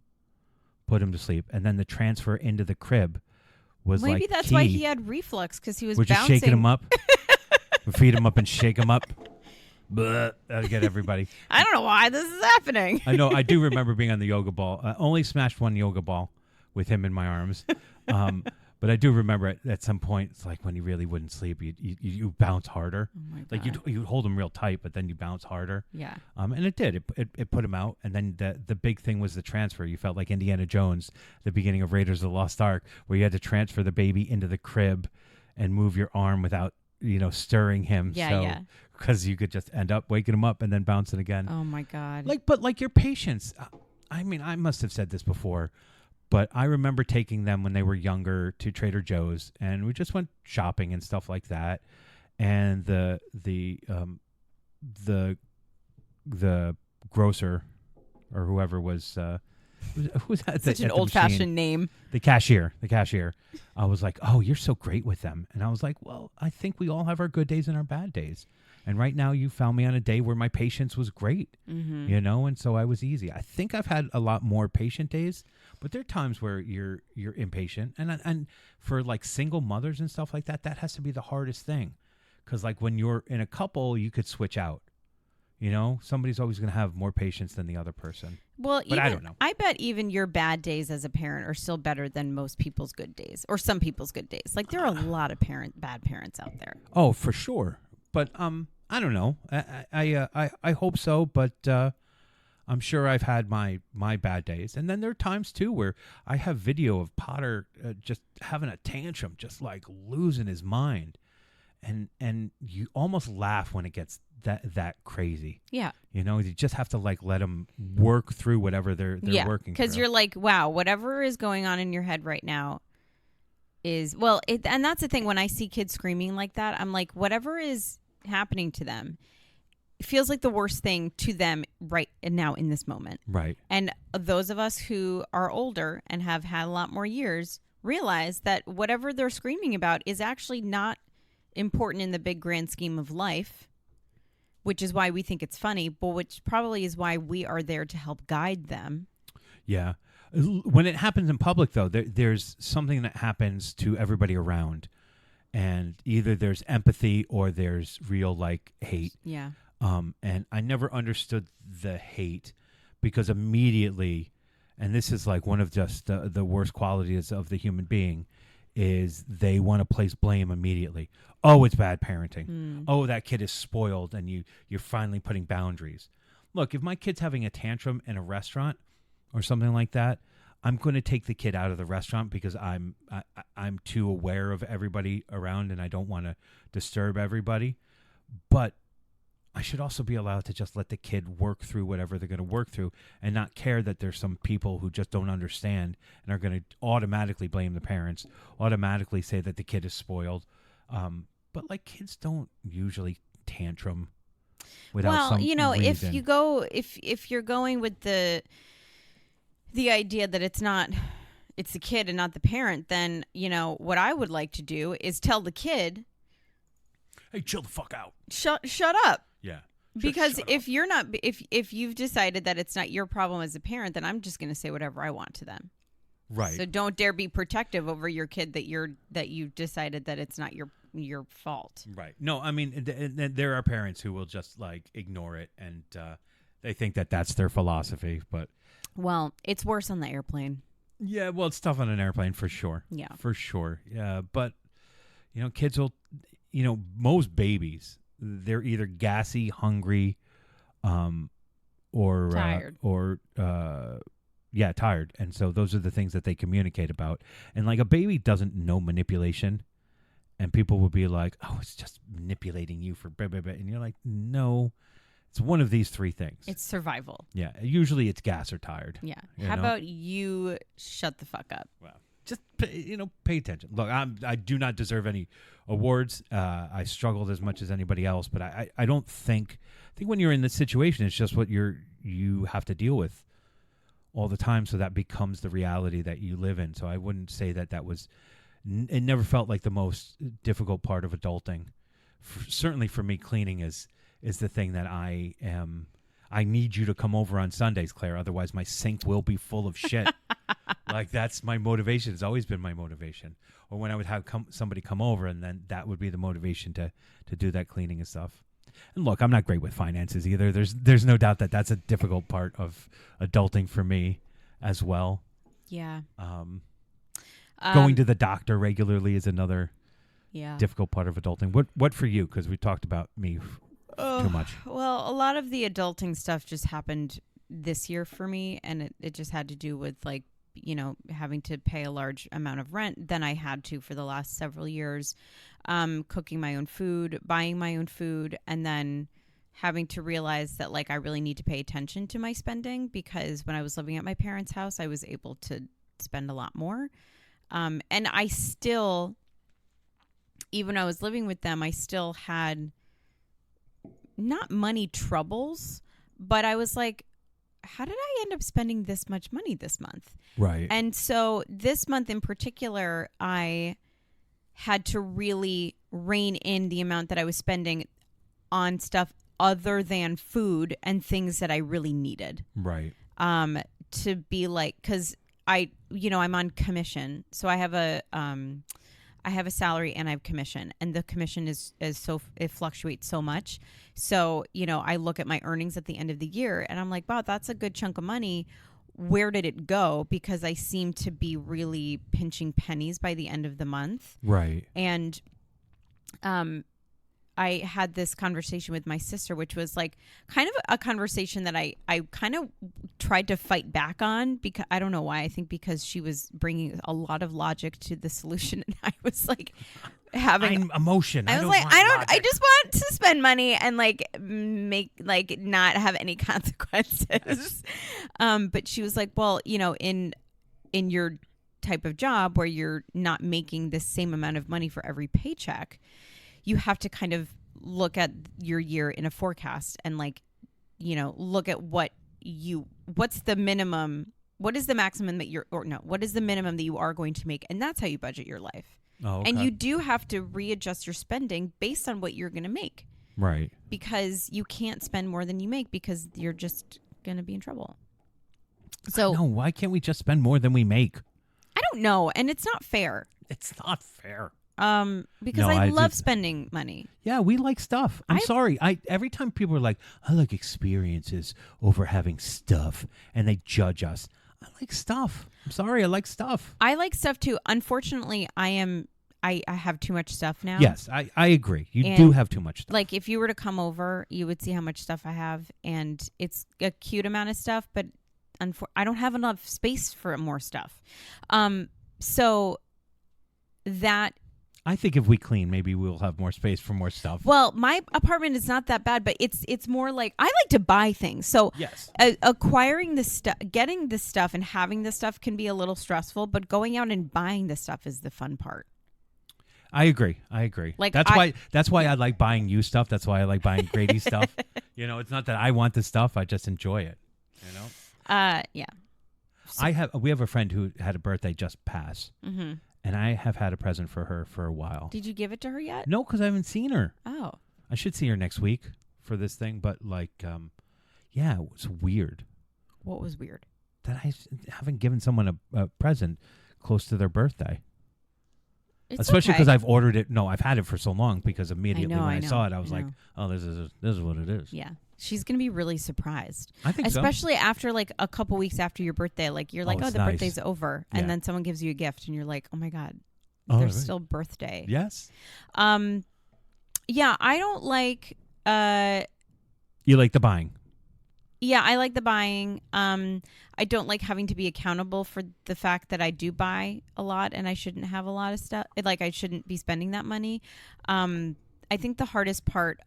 put him to sleep, and then the transfer into the crib was Maybe like that's key. why he had reflux, because he was We're just bouncing. shaking him up. We feed him up and shake him up. Bleh, that'll get everybody. I don't know why this is happening. I know. I do remember being on the yoga ball. I only smashed one yoga ball with him in my arms. But I do remember at some point, it's like when he really wouldn't sleep, you bounce harder. Oh my Like God. you'd hold him real tight, but then you bounce harder. Yeah. And it did. It put him out. And then the big thing was the transfer. You felt like Indiana Jones, the beginning of Raiders of the Lost Ark, where you had to transfer the baby into the crib and move your arm without, stirring him. Yeah, yeah. Because you could just end up waking him up and then bouncing again. Oh my God. But your patience. I mean, I must have said this before, but I remember taking them when they were younger to Trader Joe's, and we just went shopping and stuff like that. And the grocer or whoever was who's at Such the, an at the old-fashioned machine, name. the cashier. I was like, "Oh, you're so great with them," and I was like, "Well, I think we all have our good days and our bad days." And right now, you found me on a day where my patience was great, and so I was easy. I think I've had a lot more patient days, but there are times where you're impatient, and for like single mothers and stuff like that, that has to be the hardest thing, because like when you're in a couple, you could switch out. Somebody's always going to have more patience than the other person. Well, But I don't know. I bet even your bad days as a parent are still better than most people's good days, or some people's good days. Like there are a lot of bad parents out there. Oh, for sure. But I don't know. I hope so, but I'm sure I've had my bad days. And then there are times too where I have video of Potter just having a tantrum, just like losing his mind, and you almost laugh when it gets that crazy. Yeah. You just have to like let them work through whatever they're working through. Because you're like, wow, whatever is going on in your head right now is and that's the thing. When I see kids screaming like that, I'm like, whatever is happening to them, it feels like the worst thing to them right now in this moment. Right. And those of us who are older and have had a lot more years realize that whatever they're screaming about is actually not important in the big grand scheme of life, which is why we think it's funny, but which probably is why we are there to help guide them. Yeah. When it happens in public, though, there's something that happens to everybody around. And either there's empathy or there's real, like, hate. Yeah. And I never understood the hate because immediately, and this is like one of just the worst qualities of the human being, is they want to place blame immediately. Oh, it's bad parenting. Oh, that kid is spoiled, and you're finally putting boundaries. Look, if my kid's having a tantrum in a restaurant or something like that, I'm going to take the kid out of the restaurant because I'm too aware of everybody around and I don't want to disturb everybody. But I should also be allowed to just let the kid work through whatever they're going to work through and not care that there's some people who just don't understand and are going to automatically blame the parents, automatically say that the kid is spoiled. But like kids don't usually tantrum without some reason. If you go, if you're going with the idea that it's the kid and not the parent, then, what I would like to do is tell the kid, hey, chill the fuck out. Shut up. Yeah. Because shut if up. you're not, if you've decided that it's not your problem as a parent, then I'm just going to say whatever I want to them. Right. So don't dare be protective over your kid that you've decided that it's not your fault. Right. No, I mean, there are parents who will just like ignore it and they think that that's their philosophy. But Well, it's worse on the airplane. yeah, well, it's tough on an airplane for sure. Yeah. For sure. Yeah. But, kids will, most babies, they're either gassy, hungry, or Tired. tired. And so those are the things that they communicate about. And like a baby doesn't know manipulation And people would be like, "Oh, it's just manipulating you for blah, blah, blah." And you're like, "No, it's one of these three things." It's survival. Yeah, usually it's gas or tired. Yeah. You How know? about you shut the fuck up? Well, just pay attention. Look, I do not deserve any awards. I struggled as much as anybody else, but I don't think. I think when you're in this situation, it's just what you have to deal with all the time. So that becomes the reality that you live in. So I wouldn't say that was. It never felt like the most difficult part of adulting. Certainly for me, cleaning is the thing that I need you to come over on Sundays, Claire. Otherwise, my sink will be full of shit. Like, that's my motivation. It's always been my motivation. Or when I would have somebody come over, and then that would be the motivation to do that cleaning and stuff. And look, I'm not great with finances either. There's no doubt that that's a difficult part of adulting for me as well. Yeah. Going to the doctor regularly is another yeah. difficult part of adulting. What for you? Because we talked about me too much. Well, a lot of the adulting stuff just happened this year for me, and it just had to do with, like, having to pay a large amount of rent than I had to for the last several years, cooking my own food, buying my own food, and then having to realize that, like, I really need to pay attention to my spending, because when I was living at my parents' house, I was able to spend a lot more. And I still, even when I was living with them, I still had not money troubles, but I was like, how did I end up spending this much money this month? Right. And so this month in particular, I had to really rein in the amount that I was spending on stuff other than food and things that I really needed. Right. To be like, because I'm on commission, so I have a salary and I have commission, and the commission is so, it fluctuates so much. So, I look at my earnings at the end of the year and I'm like, wow, that's a good chunk of money. Where did it go? Because I seem to be really pinching pennies by the end of the month. Right. And, I had this conversation with my sister, which was like kind of a conversation that I kind of tried to fight back on, because I don't know why. I think because she was bringing a lot of logic to the solution, and I was like having emotion. I was like, I just want to spend money and make not have any consequences. But she was like, well, in your type of job where you're not making the same amount of money for every paycheck, you have to kind of look at your year in a forecast and look at what's the minimum, what is the maximum that what is the minimum that you are going to make, and that's how you budget your life. Oh, okay. And you do have to readjust your spending based on what you're going to make. Right. Because you can't spend more than you make, because you're just going to be in trouble. So no, why can't we just spend more than we make? I don't know, and it's not fair. It's not fair. Because No, I I love just- spending money. Yeah, we like stuff. I'm sorry. Every time people are like, I like experiences over having stuff, and they judge us. I like stuff. I'm sorry. I like stuff. I like stuff too. Unfortunately, I have too much stuff now. Yes, I agree. You And, do have too much stuff. Like, if you were to come over, you would see how much stuff I have, and it's a cute amount of stuff, but I don't have enough space for more stuff. So that. I think if we clean, maybe we'll have more space for more stuff. Well, my apartment is not that bad, but it's more like I like to buy things. So Yes. Acquiring the stuff, getting the stuff, and having the stuff can be a little stressful, but going out and buying the stuff is the fun part. I agree. Like, that's why I like buying you stuff. That's why I like buying Grady stuff. It's not that I want the stuff. I just enjoy it. Yeah. We have a friend who had a birthday just pass, Mm-hmm. and I have had a present for her for a while. Did you give it to her yet? No, because I haven't seen her. Oh. I should see her next week for this thing, but yeah, it was weird What was weird? that I haven't given someone a present close to their birthday. Especially because I've ordered it. No, I've had it for so long, because immediately when I saw it, I was like, oh, this is what it is. Yeah. She's going to be really surprised. I think so. Especially after a couple weeks after your birthday. Like, you're like, it's the nice. birthday's over. Yeah. And then someone gives you a gift and you're like, oh my God, Oh, there's right. still birthday. Yes. Yeah, I don't like, You like the buying. Yeah, I like the buying. I don't like having to be accountable for the fact that I do buy a lot and I shouldn't have a lot of stuff. Like I shouldn't be spending that money. I think the hardest part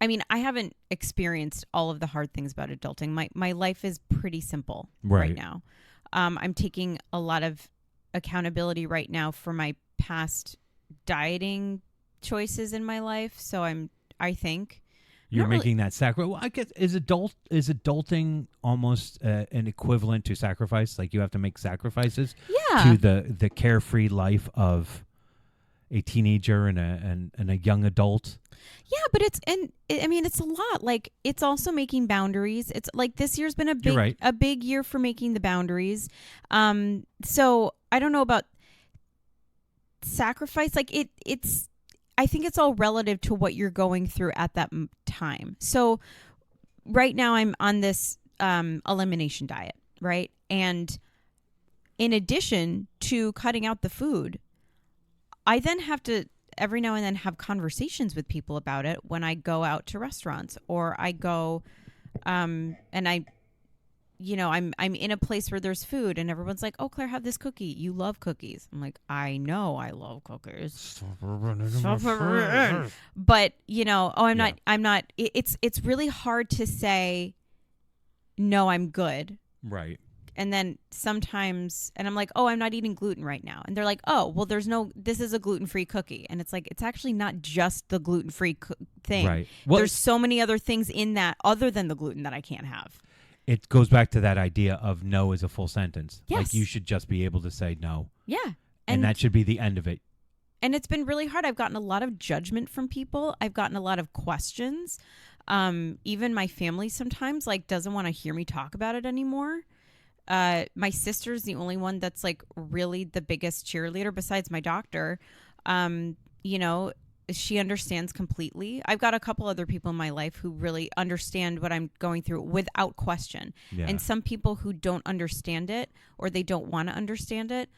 I mean, I haven't experienced all of the hard things about adulting. My life is pretty simple right now. I'm taking a lot of accountability right now for my past dieting choices in my life. So I think You're not really- making that sacrifice. Well, I guess is adulting almost an equivalent to sacrifice? Like you have to make sacrifices yeah. to the carefree life of a teenager and a young adult. Yeah, but it's a lot. Like it's also making boundaries. It's like this year's been You're right. a big year for making the boundaries. So I don't know about sacrifice. Like it's I think it's all relative to what you're going through at that time. So right now I'm on this elimination diet, right? And in addition to cutting out the food, I then have to every now and then have conversations with people about it when I go out to restaurants or I go and I'm in a place where there's food and everyone's like, "Oh, Claire, have this cookie. You love cookies." I'm like, "I know I love cookies." But, I'm not it's really hard to say no, I'm good. Right. And then sometimes, and I'm like, "Oh, I'm not eating gluten right now." And they're like, "Oh, well, this is a gluten-free cookie." And it's like, it's actually not just the gluten-free thing. Right. Well, There's so many other things in that other than the gluten that I can't have. it goes back to that idea of no is a full sentence. Yes. Like you should just be able to say no. Yeah. And that should be the end of it. And it's been really hard. I've gotten a lot of judgment from people. I've gotten a lot of questions. Even my family sometimes doesn't want to hear me talk about it anymore. My sister's the only one that's really the biggest cheerleader besides my doctor. She understands completely. I've got a couple other people in my life who really understand what I'm going through without question. Yeah. And some people who don't understand it or they don't want to understand it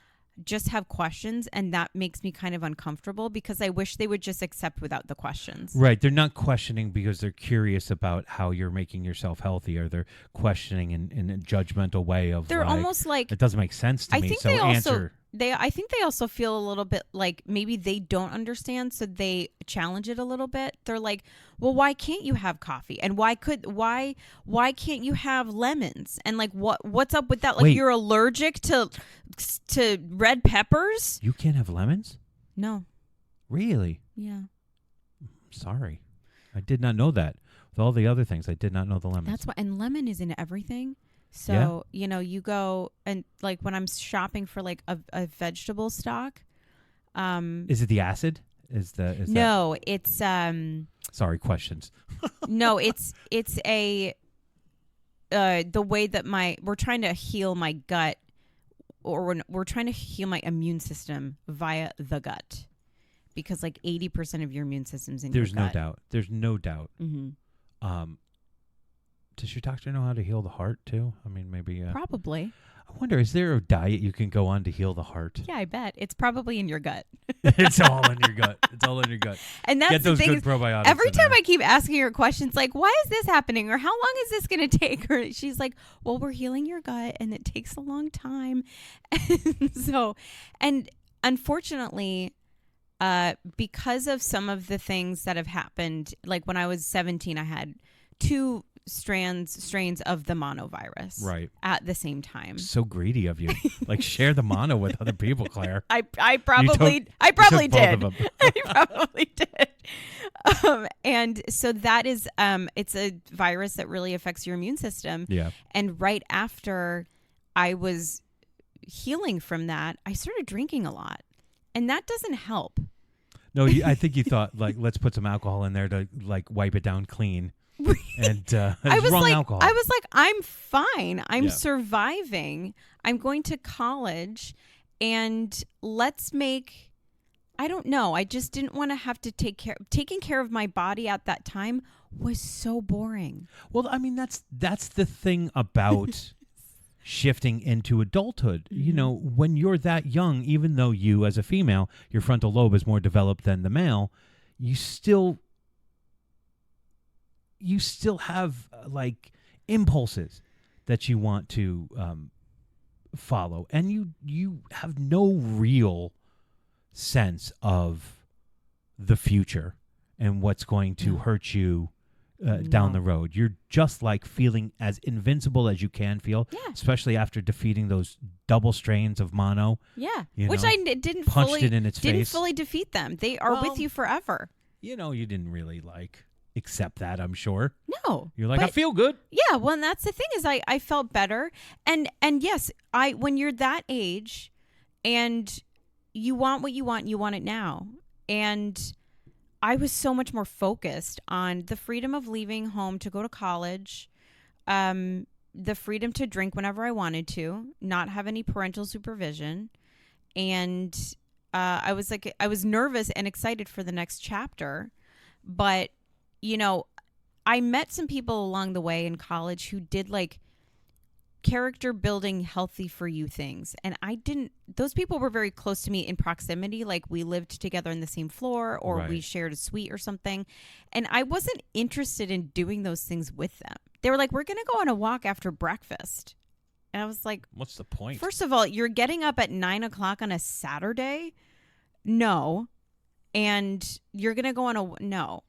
just have questions, and that makes me kind of uncomfortable because I wish they would just accept without the questions. Right. They're not questioning because they're curious about how you're making yourself healthy, or they're questioning in a judgmental way of They're almost like it doesn't make sense to I me. think So they also answer. I think they also feel a little bit like maybe they don't understand, so they challenge it a little bit. They're like, "Well, why can't you have coffee? And why can't you have lemons? And what's up with that? Like Wait. you're allergic to red peppers?" You can't have lemons? No. Really? Yeah. Sorry. I did not know that. With all the other things, I did not know the lemons. That's why, and lemon is in everything. So, you go and when I'm shopping for a vegetable stock, Is it the acid? Is no, it's Sorry, questions. no, it's a the way that we're trying to heal my gut, or we're trying to heal my immune system via the gut, because 80% of your immune system's in There's your no gut. doubt. There's no doubt. Mm-hmm. Does your doctor know how to heal the heart too? I mean, maybe. Probably. I wonder, is there a diet you can go on to heal the heart? Yeah, I bet it's probably in your gut. It's all in your gut. It's all in your gut. And that's Get those the thing. good probiotics. Every in time there. I keep asking her questions like, "Why is this happening?" or "How long is this going to take?" or she's like, "Well, we're healing your gut and it takes a long time." And unfortunately, because of some of the things that have happened, like when I was 17, I had 2 strains of the monovirus Right. at the same time. So greedy of you. Share the mono with other people, Claire. I took probably both did. of them. I probably did. And so that is, it's a virus that really affects your immune system. Yeah. And right after I was healing from that, I started drinking a lot. And that doesn't help. No, I think you thought let's put some alcohol in there to wipe it down clean. And I was wrong like, alcohol. I'm fine. I'm Yeah. surviving. I'm going to college, and I don't know. I just didn't want to have to taking care of my body at that time was so boring. Well, I mean, that's the thing about shifting into adulthood. Mm-hmm. When you're that young, even though you as a female, your frontal lobe is more developed than the male, you still you still have like impulses that you want to follow, and you have no real sense of the future and what's going to hurt you down No. the road. You're just like feeling as invincible as you can feel, Yeah. especially after defeating those double strains of mono. Yeah, You which know, didn't punched fully it in its didn't face. fully defeat them. They are Well, with you forever. You know, you didn't really like accept that, I'm sure. No, You're like, I but- feel good. Yeah, well, and that's the thing is I felt better, and yes, when you're that age, and you want what you want it now, and I was so much more focused on the freedom of leaving home to go to college, the freedom to drink whenever I wanted to, not have any parental supervision, and I was nervous and excited for the next chapter, but you know, I met some people along the way in college who did like character building healthy for you things, and those people were very close to me in proximity, like we lived together in the same floor or we Right. shared a suite or something, and I wasn't interested in doing those things with them. They were like, we're gonna go on a walk after breakfast, and I was like, What's the point? first of all, you're getting up at 9:00 on a Saturday, no, and you're gonna go on no.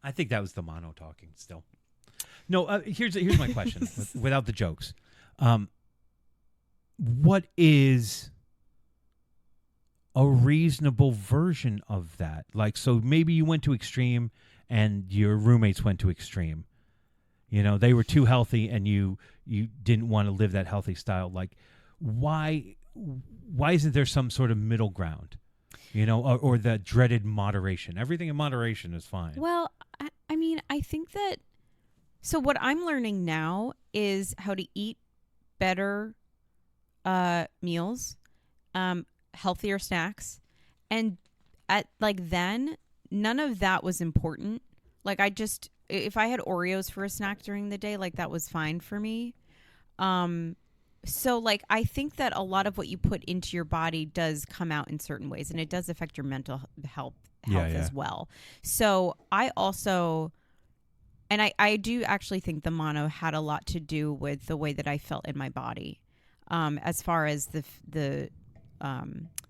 I think that was the mono talking still. No, here's my question without the jokes. What is a reasonable version of that? Like, so maybe you went to extreme and your roommates went to extreme. You know, they were too healthy and you didn't want to live that healthy style. Like, why isn't there some sort of middle ground? You know, or the dreaded moderation. Everything in moderation is fine. Well, I mean, I think that. So what I'm learning now is how to eat better meals, healthier snacks, and then none of that was important. Like if I had Oreos for a snack during the day, like that was fine for me. So like I think that a lot of what you put into your body does come out in certain ways, and it does affect your mental health Yeah. as well. So I also, and I do actually think the mono had a lot to do with the way that I felt in my body, as far as the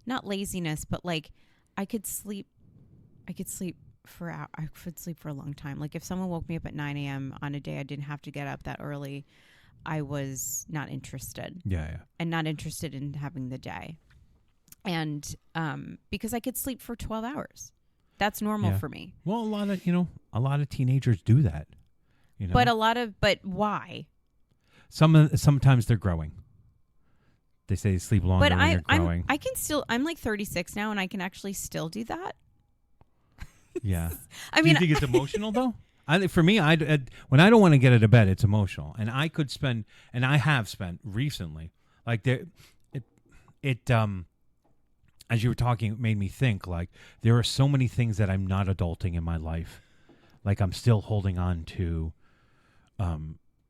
not laziness, but like I could sleep for I could sleep for a long time. Like if someone woke me up at 9 a.m. on a day I didn't have to get up that early, I was not interested. Yeah. And not interested in having the day. And because I could sleep for 12 hours. That's normal Yeah. for me. Well, a lot of teenagers do that. You know, But why? sometimes they're growing. They say they sleep longer But when you're growing. I'm like 36 now and I can actually still do that. Yeah. I Do mean, you think it's emotional though? For me, when I don't want to get out of bed, it's emotional, and I have spent recently, like as you were talking, it made me think like there are so many things that I'm not adulting in my life, like I'm still holding on to,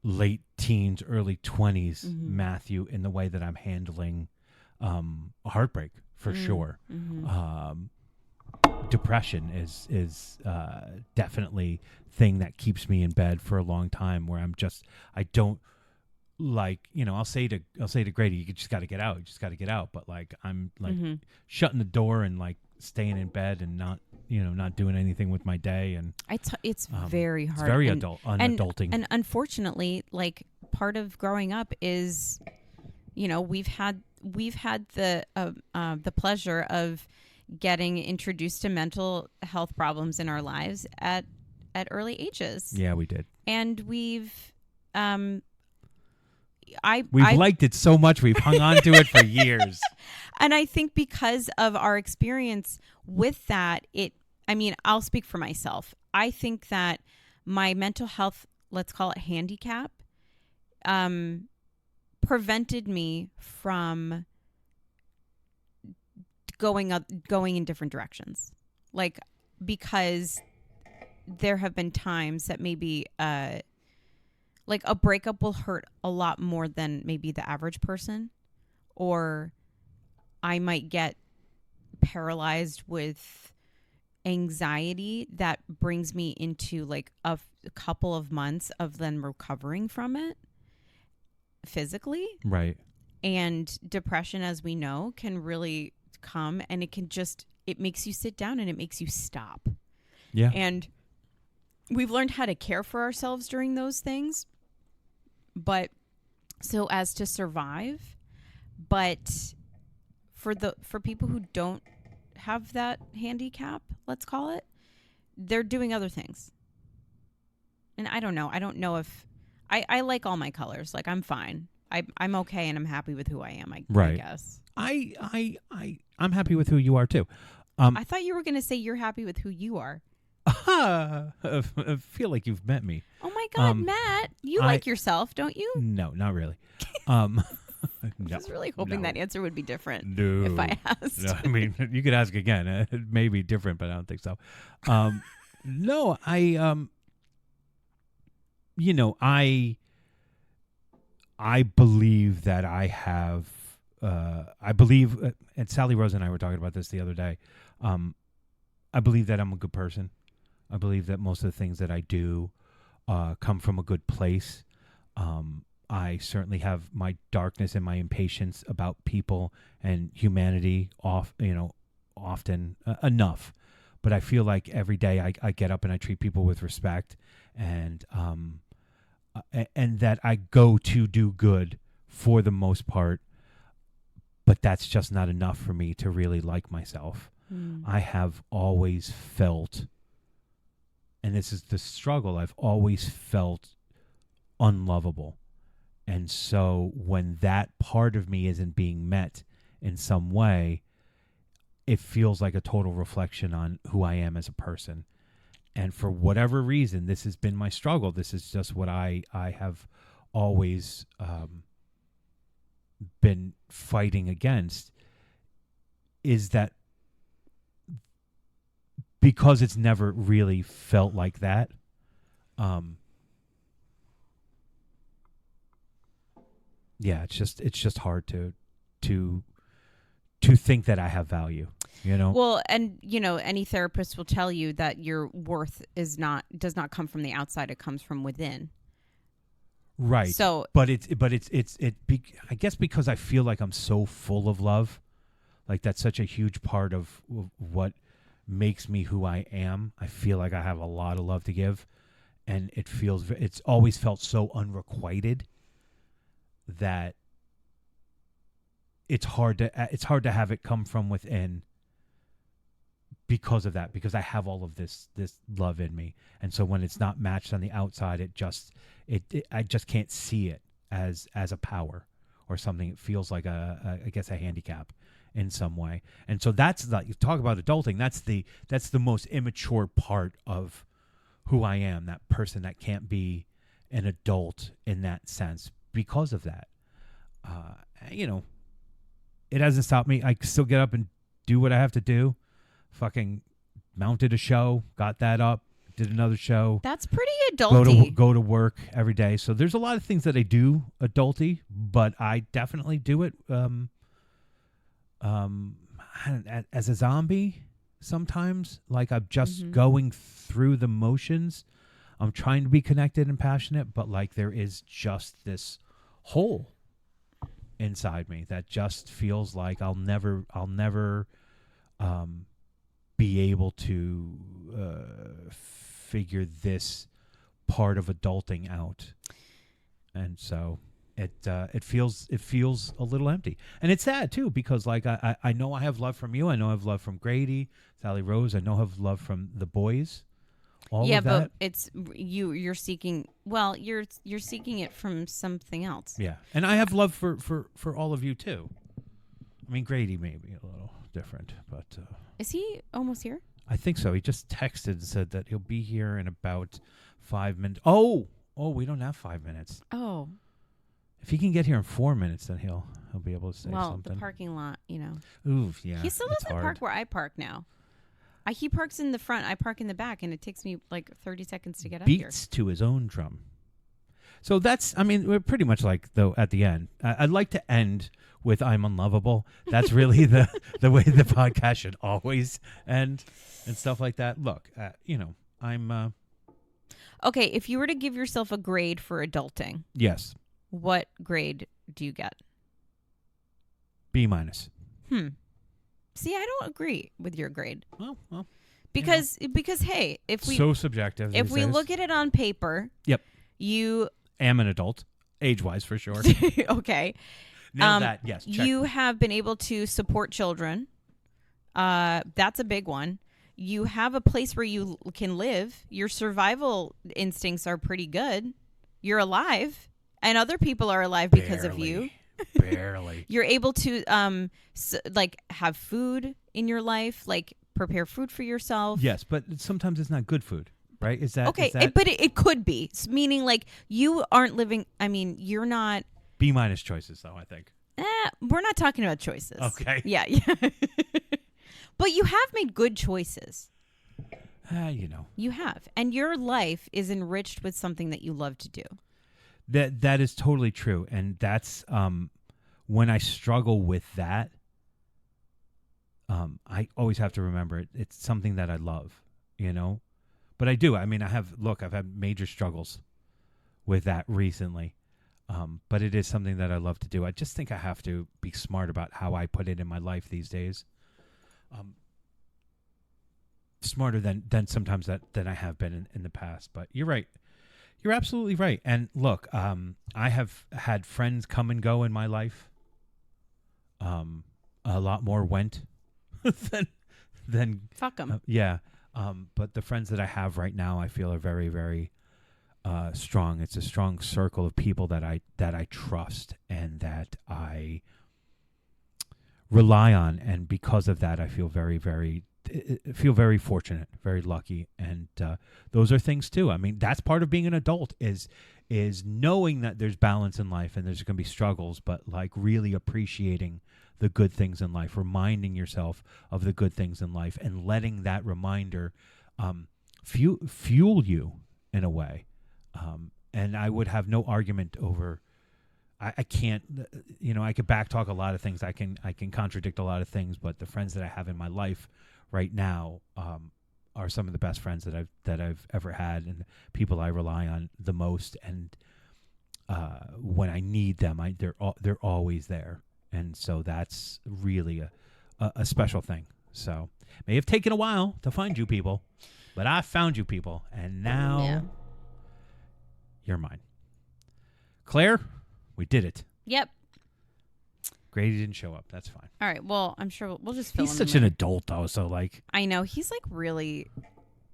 late teens, early 20s, Mhm. Matthew, in the way that I'm handling, a heartbreak for sure. mhm. Depression is definitely thing that keeps me in bed for a long time, where I don't like, I'll say to Grady, you just got to get out, but like I'm like Mhm. shutting the door and like staying in bed and not doing anything with my day, and It's very hard. it's very and, unadulting. And unfortunately, like part of growing up is, we've had the pleasure of getting introduced to mental health problems in our lives at early ages. Yeah, we did. And we've Liked it so much we've hung on to it for years. and I think because of our experience with that, I'll speak for myself. I think that my mental health, let's call it handicap, prevented me from going in different directions. Like, because there have been times that maybe like a breakup will hurt a lot more than maybe the average person, or I might get paralyzed with anxiety that brings me into like a couple of months of then recovering from it physically. Right. And depression, as we know, can really come, and it makes you sit down and it makes you stop. Yeah. And we've learned how to care for ourselves during those things, but so as to survive. But for people who don't have that handicap, let's call it, they're doing other things. And I don't know. I don't know if I like all my colors. Like, I'm fine. I'm okay, and I'm happy with who I am. I guess. I'm happy with who you are too. I thought you were going to say you're happy with who you are. I feel like you've met me. Oh my God, Matt, you like yourself, don't you? No, not really. I was really hoping that answer would be different No. if I asked. No, I mean, you could ask again. It may be different, but I don't think so. No, I believe that I have. I believe, and Sally Rose and I were talking about this the other day. I believe that I'm a good person. I believe that most of the things that I do come from a good place. I certainly have my darkness and my impatience about people and humanity often enough. But I feel like every day I get up and I treat people with respect, and that I go to do good for the most part. But that's just not enough for me to really like myself. I have always felt, and this is the struggle, I've always felt unlovable. And so when that part of me isn't being met in some way, it feels like a total reflection on who I am as a person. And for whatever reason, this has been my struggle. This is just what I have always been fighting against, is that because it's never really felt like that, it's just hard to think that I have value, Well, and any therapist will tell you that your worth does not come from the outside; it comes from within. Right. So, but I guess because I feel like I'm so full of love, like that's such a huge part of what makes me who I am. I feel like I have a lot of love to give, and it's always felt so unrequited that it's hard to have it come from within because of that, because I have all of this love in me. And so when it's not matched on the outside, I just can't see it as a power or something. It feels like I guess a handicap in some way. And so that's like, you talk about adulting, that's the most immature part of who I am, that person that can't be an adult in that sense because of that. It hasn't stopped me. I still get up and do what I have to do. Fucking mounted a show, got that up, did another show. That's pretty adulty. Go to work every day. So there's a lot of things that I do adulty, but I definitely do it as a zombie sometimes. Like I'm just going through the motions. I'm trying to be connected and passionate, but like there is just this hole inside me that just feels like I'll never be able to figure this part of adulting out. And so it feels a little empty. And it's sad too, because like I know I have love from you, I know I have love from Grady, Sally Rose, I know I have love from the boys. All of that. But it's you're seeking, well, you're seeking it from something else. Yeah. And I have love for all of you too. I mean, Grady may be a little different, but is he almost here? I think so. He just texted and said that he'll be here in about 5 minutes. Oh, we don't have 5 minutes. Oh. If he can get here in 4 minutes, then he'll be able to say something. Well, the parking lot, Ooh, yeah. He still doesn't park where I park now. He parks in the front, I park in the back, and it takes me like 30 seconds to get up here. Beats to his own drum. So we're pretty much like, though, at the end. I'd like to end with I'm unlovable. That's really the way the podcast should always end and stuff like that. Look, I'm... Okay, if you were to give yourself a grade for adulting, Yes. what grade do you get? B-. See, I don't agree with your grade Well. because hey, if we So subjective. if these we days. look at it on paper, Yep. you Am an adult, age-wise for sure. okay. Nailed that. Yes. Check. You have been able to support children. That's a big one. You have a place where you can live. Your survival instincts are pretty good. You're alive, and other people are alive because of you. Barely. You're able to like have food in your life, like prepare food for yourself. Yes, but sometimes it's not good food, right? Is that Okay, is that but it could be. Meaning, like, you aren't living. I mean, you're not. B- choices, though? I think. We're not talking about choices. Okay. Yeah. But you have made good choices. You know. You have, and your life is enriched with something that you love to do. That is totally true, and that's when I struggle with that. I always have to remember it. It's something that I love, you know. But I do. I mean, I've had major struggles with that recently. But it is something that I love to do. I just think I have to be smart about how I put it in my life these days. Smarter than sometimes than I have been in the past. But you're right. You're absolutely right. And look, I have had friends come and go in my life. A lot more went than Fuck them. yeah. But the friends that I have right now, I feel are very, very strong. It's a strong circle of people that I trust and that I rely on, and because of that, I feel very, very fortunate, very lucky, and those are things too. I mean, that's part of being an adult is knowing that there's balance in life and there's going to be struggles, but like really appreciating the good things in life, reminding yourself of the good things in life, and letting that reminder fuel you in a way. And I would have no argument over. I can't, I could backtalk a lot of things. I can contradict a lot of things, but the friends that I have in my life right now are some of the best friends that I've ever had, and people I rely on the most. And when I need them, they're always there, and so that's really a special thing. So may have taken a while to find you people, but I found you people, and now you're mine, Claire. We did it. Yep. Grady didn't show up. That's fine. All right. Well, I'm sure we'll just fill He's him such in an adult, though. So, like, I know. He's like really.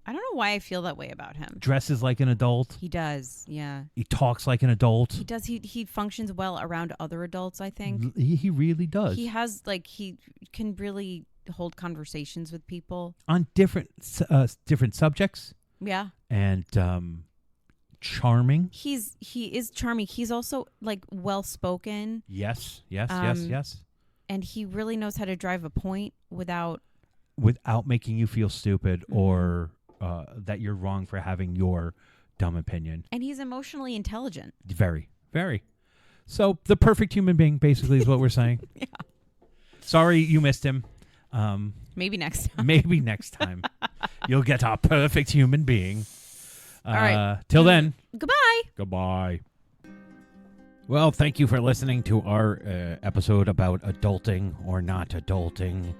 I don't know why I feel that way about him. dresses like an adult. He does. Yeah. He talks like an adult. He does. He functions well around other adults, I think. He really does. He has, like, he can really hold conversations with people. On different subjects. Yeah. And charming. He is charming. He's also, like, well-spoken. Yes. And he really knows how to drive a point without making you feel stupid or that you're wrong for having your dumb opinion. And he's emotionally intelligent. Very, very. So the perfect human being, basically, is what we're saying. Yeah. Sorry you missed him. Maybe next time. Maybe next time you'll get our perfect human being. All right. Till then. Goodbye. Goodbye. Well, thank you for listening to our episode about adulting or not adulting.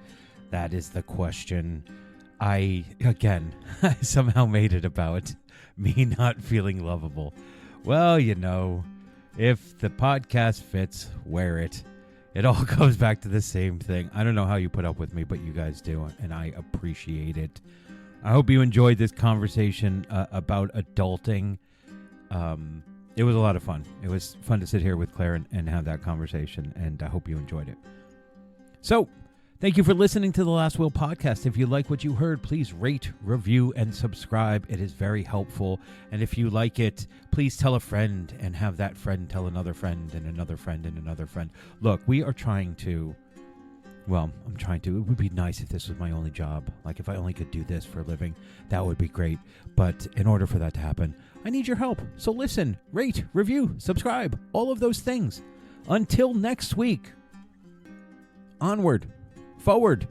That is the question. I somehow made it about me not feeling lovable. Well, if the podcast fits, wear it. It all goes back to the same thing. I don't know how you put up with me, but you guys do, and I appreciate it. I hope you enjoyed this conversation about adulting. It was a lot of fun. It was fun to sit here with Claire and have that conversation, and I hope you enjoyed it. So, thank you for listening to the Last Will podcast. If you like what you heard, please rate, review, and subscribe. It is very helpful. And if you like it, please tell a friend and have that friend tell another friend and another friend and another friend. Look, we are trying to... Well, I'm trying to. It would be nice if this was my only job. Like, if I only could do this for a living, that would be great. But in order for that to happen, I need your help. So listen, rate, review, subscribe, all of those things. Until next week, onward, forward,